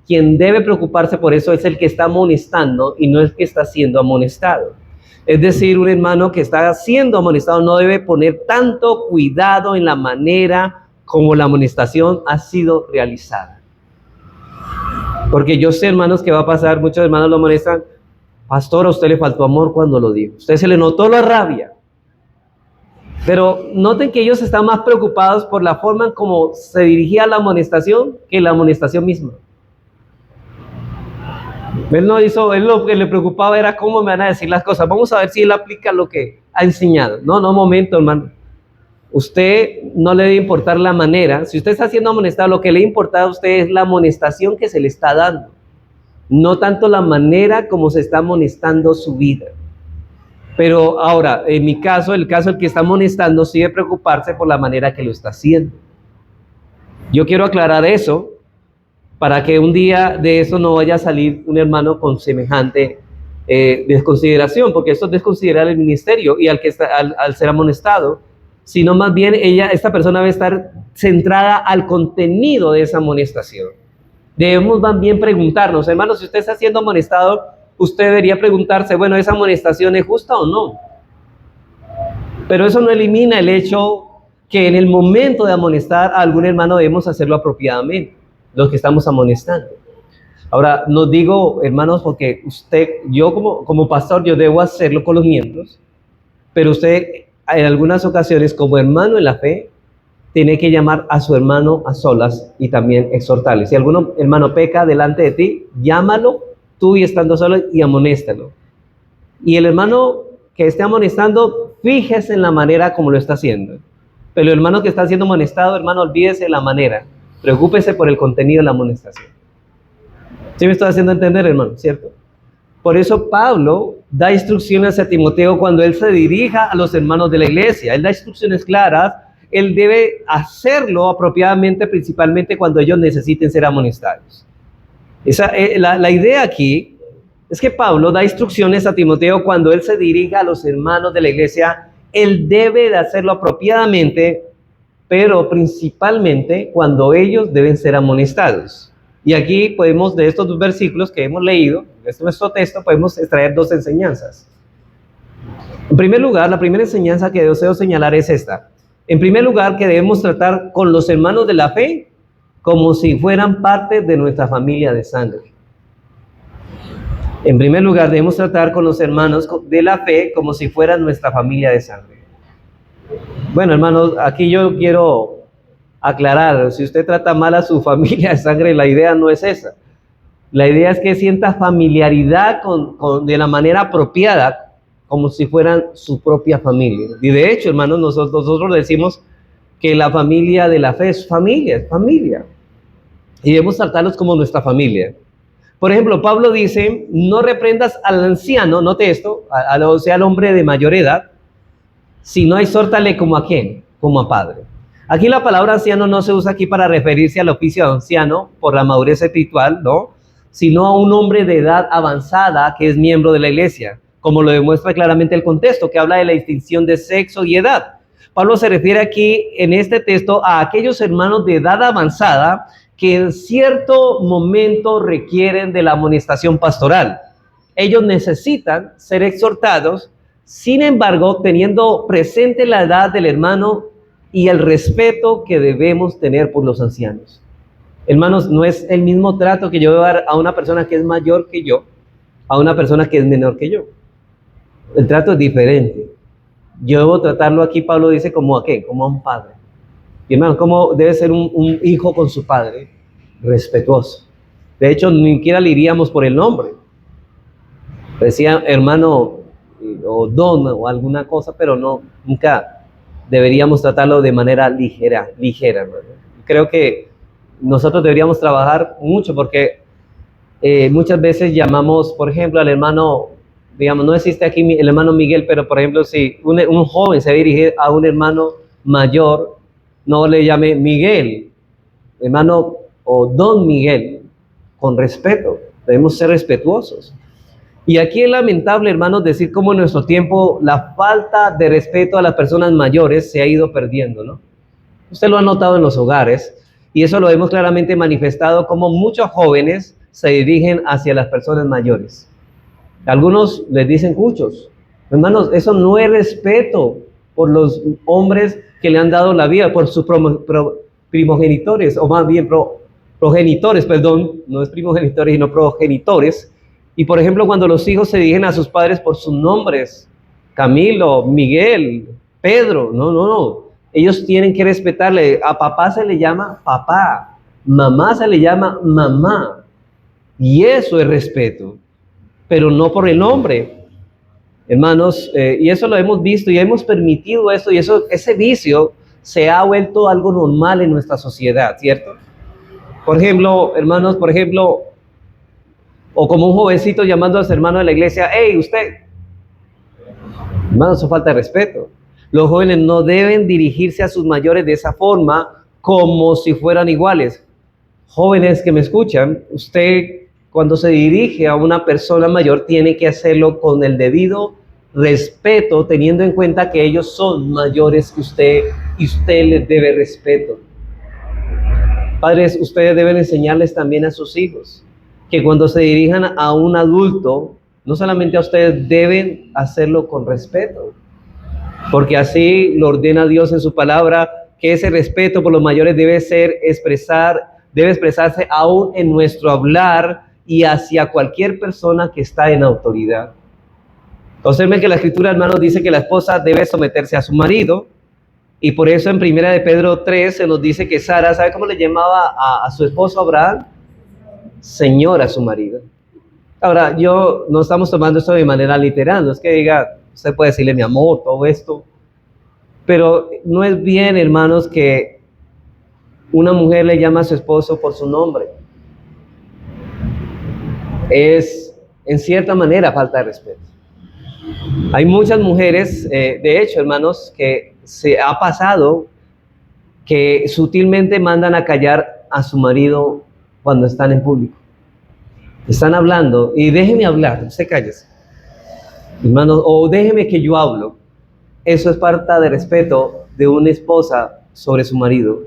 quien debe preocuparse por eso es el que está amonestando y no el que está siendo amonestado. Es decir, un hermano que está siendo amonestado no debe poner tanto cuidado en la manera como la amonestación ha sido realizada. Porque yo sé, hermanos, que va a pasar, muchos hermanos lo molestan, pastor, a usted le faltó amor cuando lo dijo, a usted se le notó la rabia. Pero noten que ellos están más preocupados por la forma en cómo se dirigía la amonestación que la amonestación misma. Él lo que le preocupaba era cómo me van a decir las cosas. Vamos a ver si él aplica lo que ha enseñado. No, momento, hermano. Usted no le debe importar la manera. Si usted está siendo amonestado, lo que le importa a usted es la amonestación que se le está dando. No tanto la manera como se está amonestando su vida. Pero ahora, en mi caso, el que está amonestando, sí debe preocuparse por la manera que lo está haciendo. Yo quiero aclarar eso, para que un día de eso no vaya a salir un hermano con semejante desconsideración, porque eso es desconsiderar el ministerio y al ser amonestado, sino más bien esta persona debe estar centrada al contenido de esa amonestación. Debemos más bien preguntarnos, hermanos, si usted está siendo amonestado, usted debería preguntarse, bueno, ¿esa amonestación es justa o no? Pero eso no elimina el hecho que en el momento de amonestar a algún hermano debemos hacerlo apropiadamente, los que estamos amonestando. Ahora, no digo, hermanos, porque yo como pastor, yo debo hacerlo con los miembros, pero usted en algunas ocasiones, como hermano en la fe, tiene que llamar a su hermano a solas y también exhortarle. Si algún hermano peca delante de ti, llámalo tú y estando solo y amonéstalo. Y el hermano que esté amonestando, fíjese en la manera como lo está haciendo. Pero el hermano que está siendo amonestado, hermano, olvídese de la manera. Preocúpese por el contenido de la amonestación. ¿Sí me estoy haciendo entender, hermano? ¿Cierto? Por eso Pablo da instrucciones a Timoteo cuando él se dirija a los hermanos de la iglesia. Él da instrucciones claras. Él debe hacerlo apropiadamente, principalmente cuando ellos necesiten ser amonestados. La idea aquí es que Pablo da instrucciones a Timoteo cuando él se dirija a los hermanos de la iglesia. Él debe de hacerlo apropiadamente, pero principalmente cuando ellos deben ser amonestados. Y aquí podemos, de estos dos versículos que hemos leído, de nuestro texto, podemos extraer dos enseñanzas. En primer lugar, la primera enseñanza que deseo señalar es esta. En primer lugar, que debemos tratar con los hermanos de la fe como si fueran parte de nuestra familia de sangre. En primer lugar, debemos tratar con los hermanos de la fe como si fueran nuestra familia de sangre. Bueno, hermanos, aquí yo quiero aclarar, si usted trata mal a su familia de sangre, la idea no es esa. La idea es que sienta familiaridad de la manera apropiada, como si fueran su propia familia. Y de hecho, hermanos, nosotros decimos que la familia de la fe es familia. Y debemos tratarlos como nuestra familia. Por ejemplo, Pablo dice, no reprendas al anciano, note esto, o sea, al hombre de mayor edad, sino exhórtale como a quién, como a padre. Aquí la palabra anciano no se usa aquí para referirse al oficio de anciano por la madurez espiritual, ¿no? Sino a un hombre de edad avanzada que es miembro de la iglesia, como lo demuestra claramente el contexto, que habla de la distinción de sexo y edad. Pablo se refiere aquí en este texto a aquellos hermanos de edad avanzada que en cierto momento requieren de la amonestación pastoral. Ellos necesitan ser exhortados, sin embargo, teniendo presente la edad del hermano y el respeto que debemos tener por los ancianos. Hermanos, no es el mismo trato que yo debo dar a una persona que es mayor que yo, a una persona que es menor que yo. El trato es diferente. Yo debo tratarlo aquí, Pablo dice, ¿como a qué? Como a un padre. Y hermano, ¿cómo debe ser un hijo con su padre? Respetuoso. De hecho, ni siquiera le iríamos por el nombre. Decía hermano o don o alguna cosa, pero nunca deberíamos tratarlo de manera ligera, hermano. Creo que nosotros deberíamos trabajar mucho porque muchas veces llamamos, por ejemplo, al hermano, digamos, no existe aquí el hermano Miguel, pero por ejemplo, si un joven se dirige a un hermano mayor, no le llame Miguel, hermano o don Miguel, con respeto. Debemos ser respetuosos. Y aquí es lamentable, hermanos, decir cómo en nuestro tiempo la falta de respeto a las personas mayores se ha ido perdiendo, ¿no? Usted lo ha notado en los hogares y eso lo hemos claramente manifestado como muchos jóvenes se dirigen hacia las personas mayores. Algunos les dicen cuchos. Hermanos, eso no es respeto por los hombres que le han dado la vida, por sus primogenitores, o más bien progenitores, perdón, no es primogenitores, sino progenitores. Y por ejemplo, cuando los hijos se dirigen a sus padres por sus nombres, Camilo, Miguel, Pedro, no. Ellos tienen que respetarle. A papá se le llama papá, mamá se le llama mamá. Y eso es respeto, pero no por el nombre. Hermanos, y eso lo hemos visto y hemos permitido eso, y ese vicio se ha vuelto algo normal en nuestra sociedad, ¿cierto? Por ejemplo, hermanos, o como un jovencito llamando a su hermano de la iglesia, hey, usted. Hermanos, eso falta de respeto. Los jóvenes no deben dirigirse a sus mayores de esa forma, como si fueran iguales. Jóvenes que me escuchan, usted cuando se dirige a una persona mayor tiene que hacerlo con el debido respeto, teniendo en cuenta que ellos son mayores que usted y usted les debe respeto. Padres, ustedes deben enseñarles también a sus hijos que cuando se dirijan a un adulto, no solamente a ustedes, deben hacerlo con respeto, porque así lo ordena Dios en su palabra, que ese respeto por los mayores debe expresarse aún en nuestro hablar y hacia cualquier persona que está en autoridad. Observen que la Escritura, hermanos, dice que la esposa debe someterse a su marido, y por eso en 1 de Pedro 3 se nos dice que Sara, ¿sabe cómo le llamaba a su esposo Abraham? Señor a su marido. Ahora, no estamos tomando esto de manera literal, no es que diga, usted puede decirle mi amor, todo esto, pero no es bien, hermanos, que una mujer le llame a su esposo por su nombre. Es, en cierta manera, falta de respeto. Hay muchas mujeres, de hecho, hermanos, que se ha pasado que sutilmente mandan a callar a su marido cuando están en público. Están hablando y déjeme hablar, usted cállese, hermanos, o déjeme que yo hablo. Eso es falta de respeto de una esposa sobre su marido,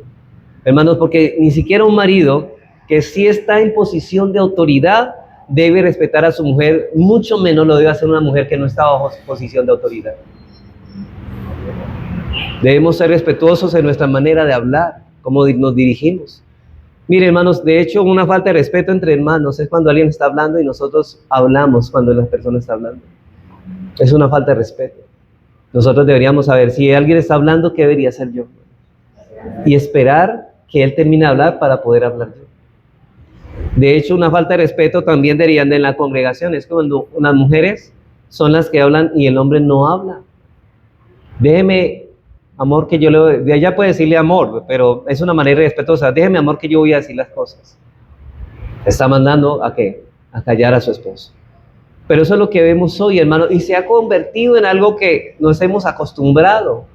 hermanos, porque ni siquiera un marido que sí está en posición de autoridad debe respetar a su mujer, mucho menos lo debe hacer una mujer que no está bajo posición de autoridad. Debemos ser respetuosos en nuestra manera de hablar, cómo nos dirigimos. Mire, hermanos, de hecho, una falta de respeto entre hermanos es cuando alguien está hablando y nosotros hablamos cuando la persona está hablando. Es una falta de respeto. Nosotros deberíamos saber, si alguien está hablando, ¿qué debería hacer yo? Y esperar que él termine de hablar para poder hablar yo. De hecho, una falta de respeto también deberían de en la congregación. Es cuando unas mujeres son las que hablan y el hombre no habla. Déjeme, amor, que yo le... De allá puede decirle amor, pero es una manera respetuosa. Déjeme, amor, que yo voy a decir las cosas. Está mandando ¿a qué? A callar a su esposo. Pero eso es lo que vemos hoy, hermano, y se ha convertido en algo que nos hemos acostumbrado.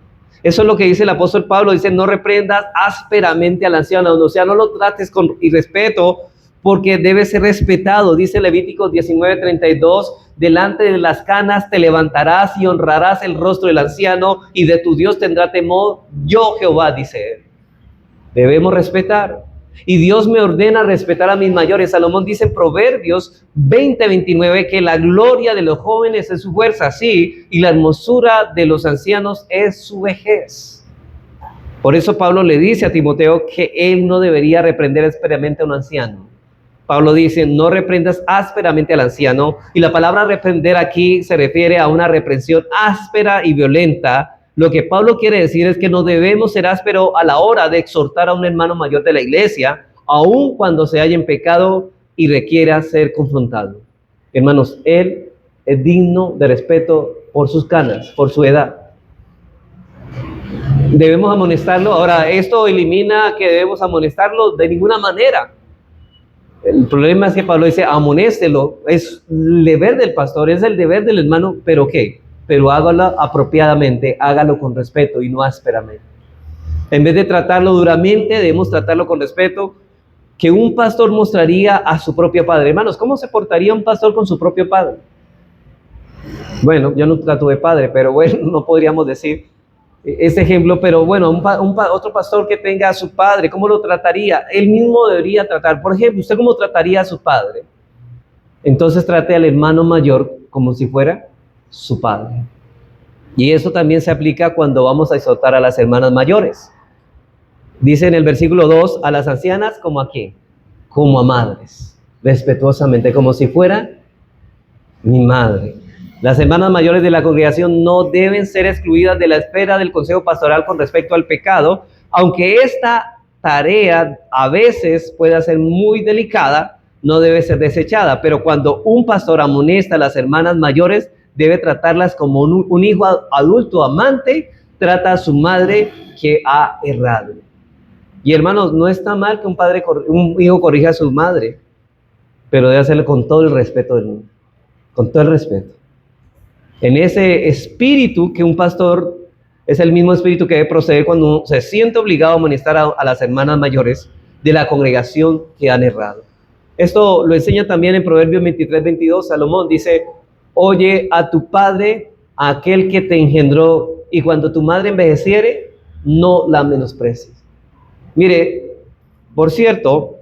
Eso es lo que dice el apóstol Pablo, dice, no reprendas ásperamente al anciano, o sea, no lo trates con irrespeto, porque debe ser respetado. Dice Levíticos 19:32, delante de las canas te levantarás y honrarás el rostro del anciano, y de tu Dios tendrá temor, yo Jehová, dice él. Debemos respetar. Y Dios me ordena respetar a mis mayores. Salomón dice en Proverbios 20:29 que la gloria de los jóvenes es su fuerza, sí, y la hermosura de los ancianos es su vejez. Por eso Pablo le dice a Timoteo que él no debería reprender ásperamente a un anciano. Pablo dice, no reprendas ásperamente al anciano, y la palabra reprender aquí se refiere a una reprensión áspera y violenta. Lo que Pablo quiere decir es que no debemos ser ásperos a la hora de exhortar a un hermano mayor de la iglesia, aun cuando se haya en pecado y requiera ser confrontado. Hermanos, él es digno de respeto por sus canas, por su edad. Debemos amonestarlo. Ahora, ¿esto elimina que debemos amonestarlo? De ninguna manera. El problema es que Pablo dice, amonéstelo, es el deber del pastor, es el deber del hermano, ¿pero qué? Pero hágalo apropiadamente, hágalo con respeto y no ásperamente. En vez de tratarlo duramente, debemos tratarlo con respeto que un pastor mostraría a su propio padre. Hermanos, ¿cómo se portaría un pastor con su propio padre? Bueno, yo nunca tuve padre, pero bueno, no podríamos decir ese ejemplo, pero bueno, otro pastor que tenga a su padre, ¿cómo lo trataría? Él mismo debería tratar. Por ejemplo, ¿usted cómo trataría a su padre? Entonces trate al hermano mayor como si fuera su padre. Y eso también se aplica cuando vamos a exhortar a las hermanas mayores. Dice en el versículo 2, a las ancianas como a quién? como a madres, respetuosamente, como si fuera mi madre. Las hermanas mayores de la congregación no deben ser excluidas de la esfera del consejo pastoral con respecto al pecado, aunque esta tarea a veces pueda ser muy delicada, no debe ser desechada. Pero cuando un pastor amonesta a las hermanas mayores, debe tratarlas como un hijo adulto amante trata a su madre que ha errado. Y hermanos, no está mal que un hijo corrija a su madre, pero debe hacerlo con todo el respeto del mundo, con todo el respeto. En ese espíritu que un pastor es el mismo espíritu que debe proceder cuando se siente obligado a amonestar a las hermanas mayores de la congregación que han errado. Esto lo enseña también en Proverbios 23:22. Salomón dice: oye a tu padre, a aquel que te engendró, y cuando tu madre envejeciere, no la menosprecies. Mire, por cierto,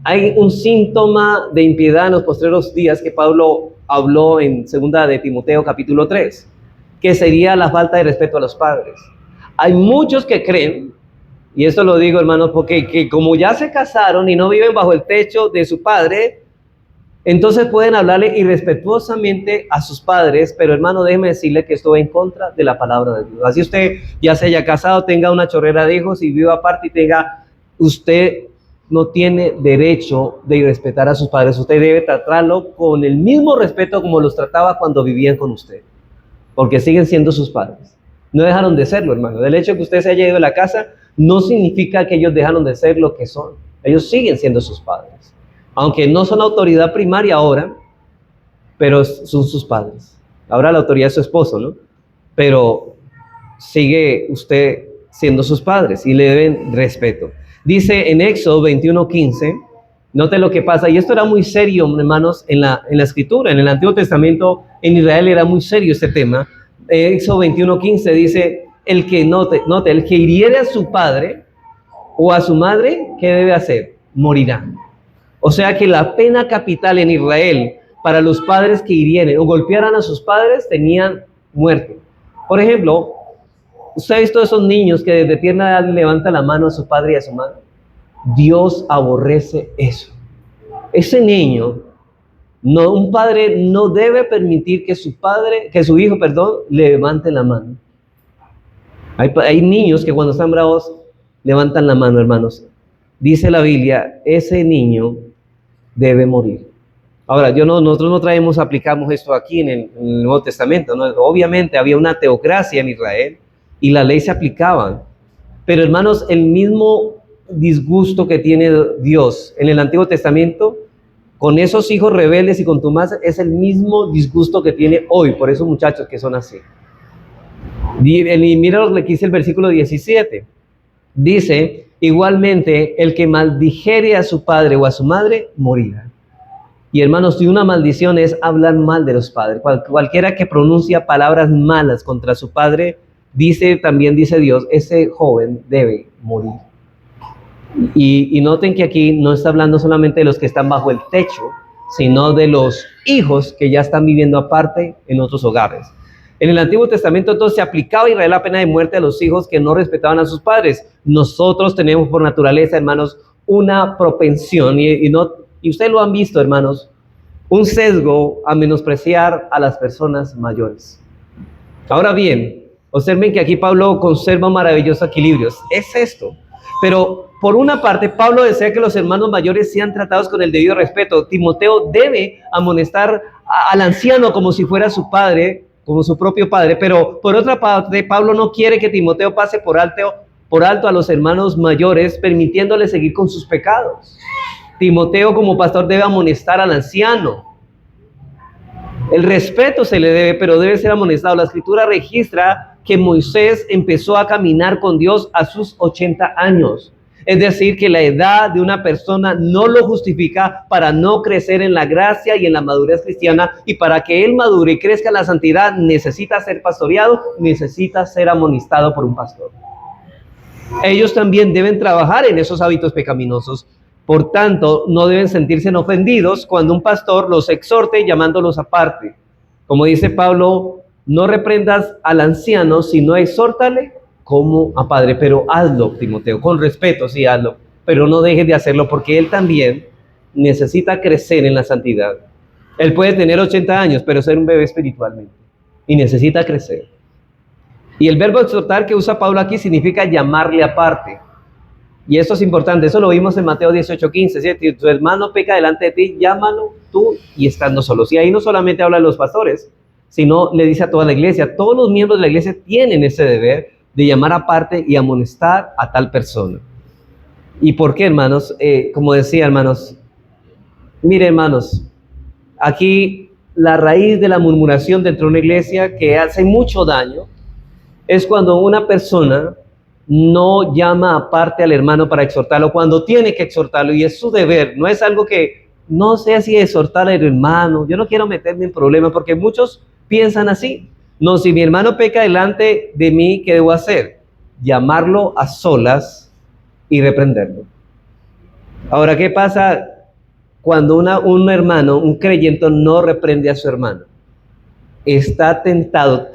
hay un síntoma de impiedad en los postreros días que Pablo habló en 2 de Timoteo capítulo 3, que sería la falta de respeto a los padres. Hay muchos que creen, y esto lo digo, hermanos, porque que como ya se casaron y no viven bajo el techo de su padre, entonces pueden hablarle irrespetuosamente a sus padres. Pero hermano, déjeme decirle que esto va en contra de la palabra de Dios. Así usted ya se haya casado, tenga una chorrera de hijos y viva aparte y usted no tiene derecho de irrespetar a sus padres. Usted debe tratarlo con el mismo respeto como los trataba cuando vivían con usted, porque siguen siendo sus padres. No dejaron de serlo, hermano. Del hecho que usted se haya ido de la casa, no significa que ellos dejaron de ser lo que son. Ellos siguen siendo sus padres. Aunque no son autoridad primaria ahora, pero son sus padres. Ahora la autoridad es su esposo, ¿no? Pero sigue usted siendo sus padres y le deben respeto. Dice en Éxodo 21:15, note lo que pasa, y esto era muy serio, hermanos, en la escritura, en el Antiguo Testamento, en Israel era muy serio este tema. Éxodo 21:15 dice, el que hiriere a su padre o a su madre, ¿qué debe hacer? Morirá. O sea que la pena capital en Israel para los padres que hirieren o golpearan a sus padres tenían muerte. Por ejemplo, ¿usted ha visto esos niños que desde tierna edad levantan la mano a su padre y a su madre? Dios aborrece eso. Ese niño, un padre no debe permitir que su hijo, le levante la mano. Hay niños que cuando están bravos levantan la mano, hermanos. Dice la Biblia, ese niño debe morir. Ahora, nosotros no aplicamos esto aquí en el Nuevo Testamento, ¿no? Obviamente había una teocracia en Israel y la ley se aplicaba. Pero hermanos, el mismo disgusto que tiene Dios en el Antiguo Testamento con esos hijos rebeldes y contumaces es el mismo disgusto que tiene hoy por esos muchachos que son así. Y mira lo que dice el versículo 17. Dice, igualmente, el que maldijere a su padre o a su madre, morirá. Y hermanos, si una maldición es hablar mal de los padres, cualquiera que pronuncia palabras malas contra su padre, también dice Dios, ese joven debe morir. Y noten que aquí no está hablando solamente de los que están bajo el techo, sino de los hijos que ya están viviendo aparte en otros hogares. En el Antiguo Testamento entonces se aplicaba a Israel la pena de muerte a los hijos que no respetaban a sus padres. Nosotros tenemos por naturaleza, hermanos, una propensión, y ustedes lo han visto, hermanos, un sesgo a menospreciar a las personas mayores. Ahora bien, observen que aquí Pablo conserva un maravilloso equilibrio. Es esto. Pero por una parte, Pablo desea que los hermanos mayores sean tratados con el debido respeto. Timoteo debe amonestar al anciano como si fuera su padre, como su propio padre. Pero por otra parte, Pablo no quiere que Timoteo pase por alto a los hermanos mayores, permitiéndoles seguir con sus pecados. Timoteo como pastor debe amonestar al anciano. El respeto se le debe, pero debe ser amonestado. La Escritura registra que Moisés empezó a caminar con Dios a sus 80 años. Es decir, que la edad de una persona no lo justifica para no crecer en la gracia y en la madurez cristiana. Y para que él madure y crezca en la santidad, necesita ser pastoreado, necesita ser amonestado por un pastor. Ellos también deben trabajar en esos hábitos pecaminosos. Por tanto, no deben sentirse ofendidos cuando un pastor los exhorte llamándolos aparte. Como dice Pablo, no reprendas al anciano, sino exhórtale como a padre. Pero hazlo, Timoteo, con respeto, sí, hazlo. Pero no dejes de hacerlo porque él también necesita crecer en la santidad. Él puede tener 80 años, pero ser un bebé espiritualmente. Y necesita crecer. Y el verbo exhortar que usa Pablo aquí significa llamarle aparte. Y eso es importante, eso lo vimos en Mateo 18:15, ¿cierto? Si tu hermano peca delante de ti, llámalo tú y estando solos. Y ahí no solamente habla de los pastores, sino le dice a toda la iglesia. Todos los miembros de la iglesia tienen ese deber de llamar aparte y amonestar a tal persona. ¿Y por qué, hermanos? Como decía, hermanos, mire, hermanos, aquí la raíz de la murmuración dentro de una iglesia que hace mucho daño es cuando una persona no llama aparte al hermano para exhortarlo, cuando tiene que exhortarlo, y es su deber, no es algo que no sé si exhortar al hermano, yo no quiero meterme en problemas, porque muchos piensan así. No, si mi hermano peca delante de mí, ¿qué debo hacer? Llamarlo a solas y reprenderlo. Ahora, ¿qué pasa cuando un hermano, un creyente, no reprende a su hermano? Está tentado,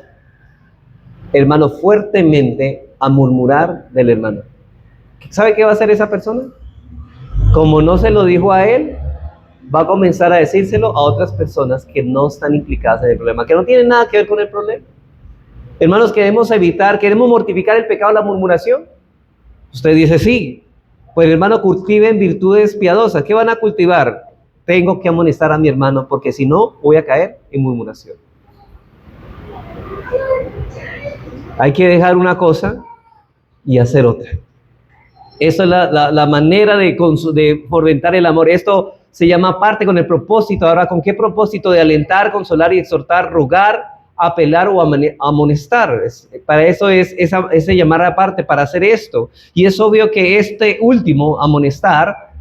hermano, fuertemente a murmurar del hermano. ¿Sabe qué va a hacer esa persona? Como no se lo dijo a él, va a comenzar a decírselo a otras personas que no están implicadas en el problema, que no tienen nada que ver con el problema. Hermanos, queremos mortificar el pecado de la murmuración. Usted dice, sí, pues hermano, cultiven virtudes piadosas. ¿Qué van a cultivar? Tengo que amonestar a mi hermano, porque si no, voy a caer en murmuración. Hay que dejar una cosa y hacer otra. Esa es la manera de fomentar el amor. Esto se llama parte con el propósito. Ahora, ¿con qué propósito? De alentar, consolar y exhortar, rogar, apelar o amonestar. Para eso es ese llamar aparte, para hacer esto. Y es obvio que este último, amonestar,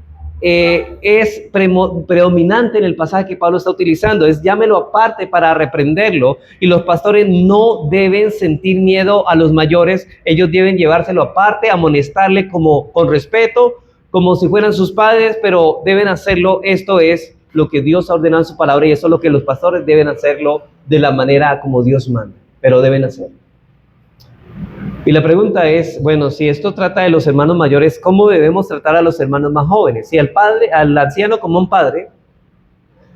es predominante en el pasaje que Pablo está utilizando. Es llámelo aparte para reprenderlo. Y los pastores no deben sentir miedo a los mayores. Ellos deben llevárselo aparte, amonestarle con respeto, como si fueran sus padres, pero deben hacerlo. Esto es lo que Dios ha ordenado en su palabra, y eso es lo que los pastores deben hacerlo de la manera como Dios manda, pero deben hacerlo. Y la pregunta es, bueno, si esto trata de los hermanos mayores, ¿cómo debemos tratar a los hermanos más jóvenes? Si al anciano como un padre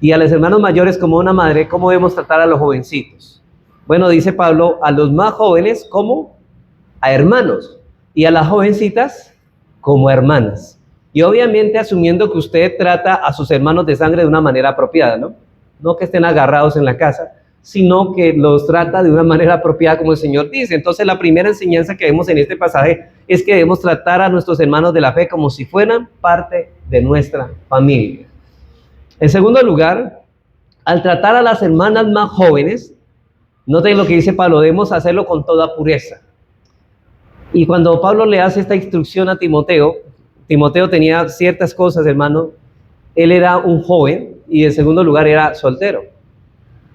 y a los hermanos mayores como una madre, ¿cómo debemos tratar a los jovencitos? Bueno, dice Pablo, a los más jóvenes como a hermanos y a las jovencitas como hermanas. Y obviamente asumiendo que usted trata a sus hermanos de sangre de una manera apropiada, ¿no? No que estén agarrados en la casa, sino que los trata de una manera apropiada como el Señor dice. Entonces la primera enseñanza que vemos en este pasaje es que debemos tratar a nuestros hermanos de la fe como si fueran parte de nuestra familia. En segundo lugar, al tratar a las hermanas más jóvenes, noten lo que dice Pablo, debemos hacerlo con toda pureza. Y cuando Pablo le hace esta instrucción a Timoteo, Timoteo tenía ciertas cosas, hermano. Él era un joven y en segundo lugar era soltero.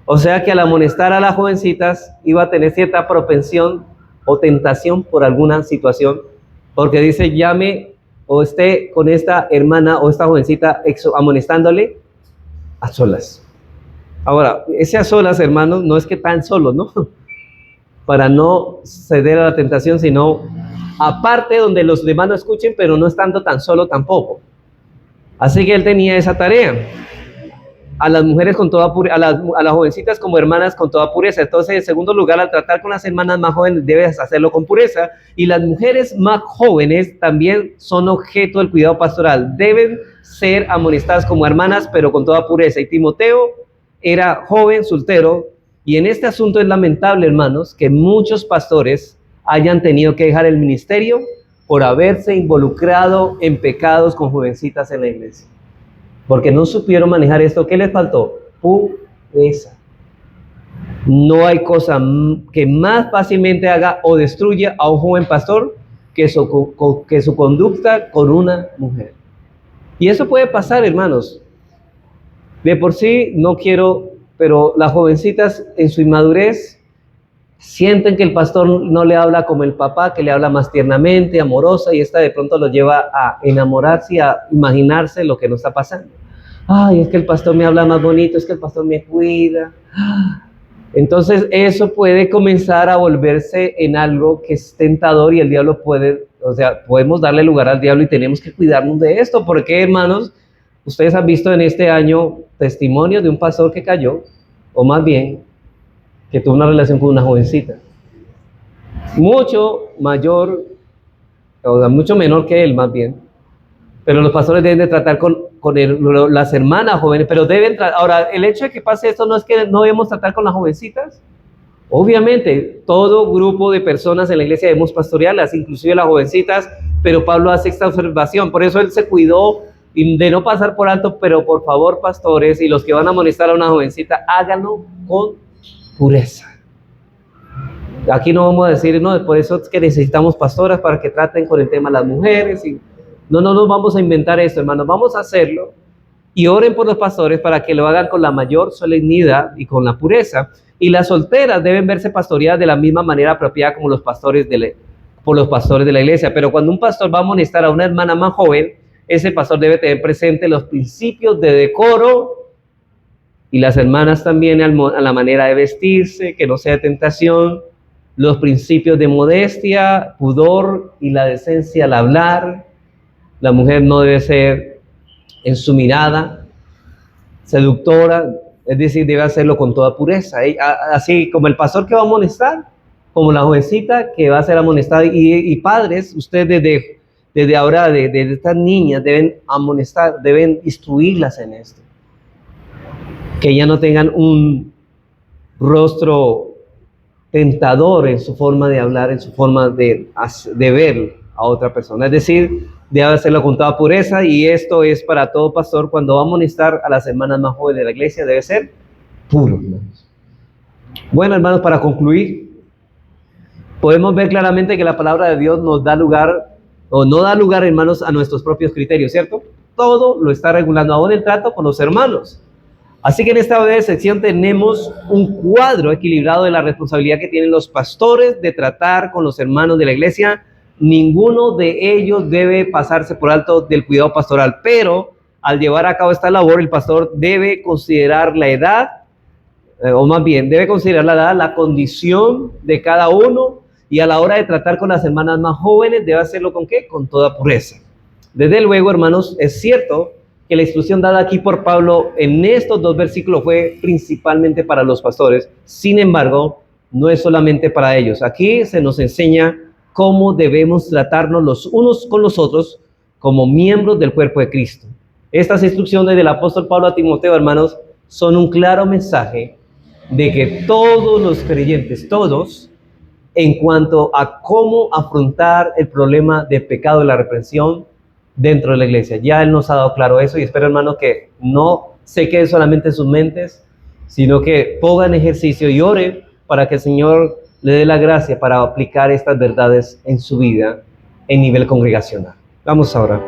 O sea que al amonestar a las jovencitas iba a tener cierta propensión o tentación por alguna situación, porque dice llame o esté con esta hermana o esta jovencita amonestándole a solas. Ahora, ese a solas, hermanos, no es que tan solo, ¿no? Para no ceder a la tentación, sino aparte donde los demás no escuchen, pero no estando tan solo tampoco. Así que él tenía esa tarea. A las mujeres con toda pureza, a las jovencitas como hermanas con toda pureza. Entonces, en segundo lugar, al tratar con las hermanas más jóvenes, debes hacerlo con pureza. Y las mujeres más jóvenes también son objeto del cuidado pastoral. Deben ser amonestadas como hermanas, pero con toda pureza. Y Timoteo era joven, soltero. Y en este asunto es lamentable, hermanos, que muchos pastores hayan tenido que dejar el ministerio por haberse involucrado en pecados con jovencitas en la iglesia. Porque no supieron manejar esto. ¿Qué les faltó? Pureza. No hay cosa que más fácilmente haga o destruya a un joven pastor que su conducta con una mujer. Y eso puede pasar, hermanos. De por sí, no quiero, pero las jovencitas en su inmadurez sienten que el pastor no le habla como el papá, que le habla más tiernamente, amorosa, y esta de pronto lo lleva a enamorarse y a imaginarse lo que no está pasando. Ay, es que el pastor me habla más bonito, es que el pastor me cuida. Entonces eso puede comenzar a volverse en algo que es tentador, y el diablo podemos darle lugar al diablo, y tenemos que cuidarnos de esto. ¿Por qué, hermanos? Ustedes han visto en este año testimonios de un pastor que cayó, o más bien, que tuvo una relación con una jovencita. Mucho mayor, o mucho menor que él más bien. Pero los pastores deben de tratar con las hermanas jóvenes, pero ahora, el hecho de que pase esto no es que no debemos tratar con las jovencitas. Obviamente, todo grupo de personas en la iglesia debemos pastorearlas, inclusive las jovencitas, pero Pablo hace esta observación, por eso él se cuidó de no pasar por alto, pero por favor, pastores, y los que van a amonestar a una jovencita, háganlo con pureza. Aquí no vamos a decir, no, por eso es que necesitamos pastoras para que traten con el tema de las mujeres. No nos vamos a inventar esto, hermanos, vamos a hacerlo. Y oren por los pastores para que lo hagan con la mayor solemnidad y con la pureza. Y las solteras deben verse pastoreadas de la misma manera apropiada como por los pastores de la iglesia. Pero cuando un pastor va a amonestar a una hermana más joven, ese pastor debe tener presente los principios de decoro, y las hermanas también a la manera de vestirse, que no sea tentación, los principios de modestia, pudor y la decencia al hablar. La mujer no debe ser en su mirada seductora, es decir, debe hacerlo con toda pureza. Así como el pastor que va a amonestar, como la jovencita que va a ser amonestada. Y padres, ustedes desde ahora, de estas niñas, deben amonestar, deben instruirlas en esto. Que ellas no tengan un rostro tentador en su forma de hablar, en su forma de ver a otra persona. Es decir, debe hacerlo con toda pureza, y esto es para todo pastor cuando va a amonestar a las hermanas más jóvenes de la iglesia, debe ser puro, hermanos. Bueno, hermanos, para concluir, podemos ver claramente que la palabra de Dios nos da lugar, o no da lugar, hermanos, a nuestros propios criterios, ¿cierto? Todo lo está regulando aún el trato con los hermanos. Así que en esta breve sección tenemos un cuadro equilibrado de la responsabilidad que tienen los pastores de tratar con los hermanos de la iglesia. Ninguno de ellos debe pasarse por alto del cuidado pastoral, pero al llevar a cabo esta labor, el pastor debe considerar la edad, o más bien, debe considerar la edad, la condición de cada uno, y a la hora de tratar con las hermanas más jóvenes, debe hacerlo ¿con qué? Con toda pureza. Desde luego, hermanos, es cierto que la instrucción dada aquí por Pablo en estos dos versículos fue principalmente para los pastores. Sin embargo, no es solamente para ellos. Aquí se nos enseña cómo debemos tratarnos los unos con los otros como miembros del cuerpo de Cristo. Estas instrucciones del apóstol Pablo a Timoteo, hermanos, son un claro mensaje de que todos los creyentes, todos, en cuanto a cómo afrontar el problema de pecado y la reprensión dentro de la iglesia. Ya Él nos ha dado claro eso, y espero, hermanos, que no se quede solamente en sus mentes, sino que pongan ejercicio y oren para que el Señor le dé la gracia para aplicar estas verdades en su vida en nivel congregacional. Vamos ahora.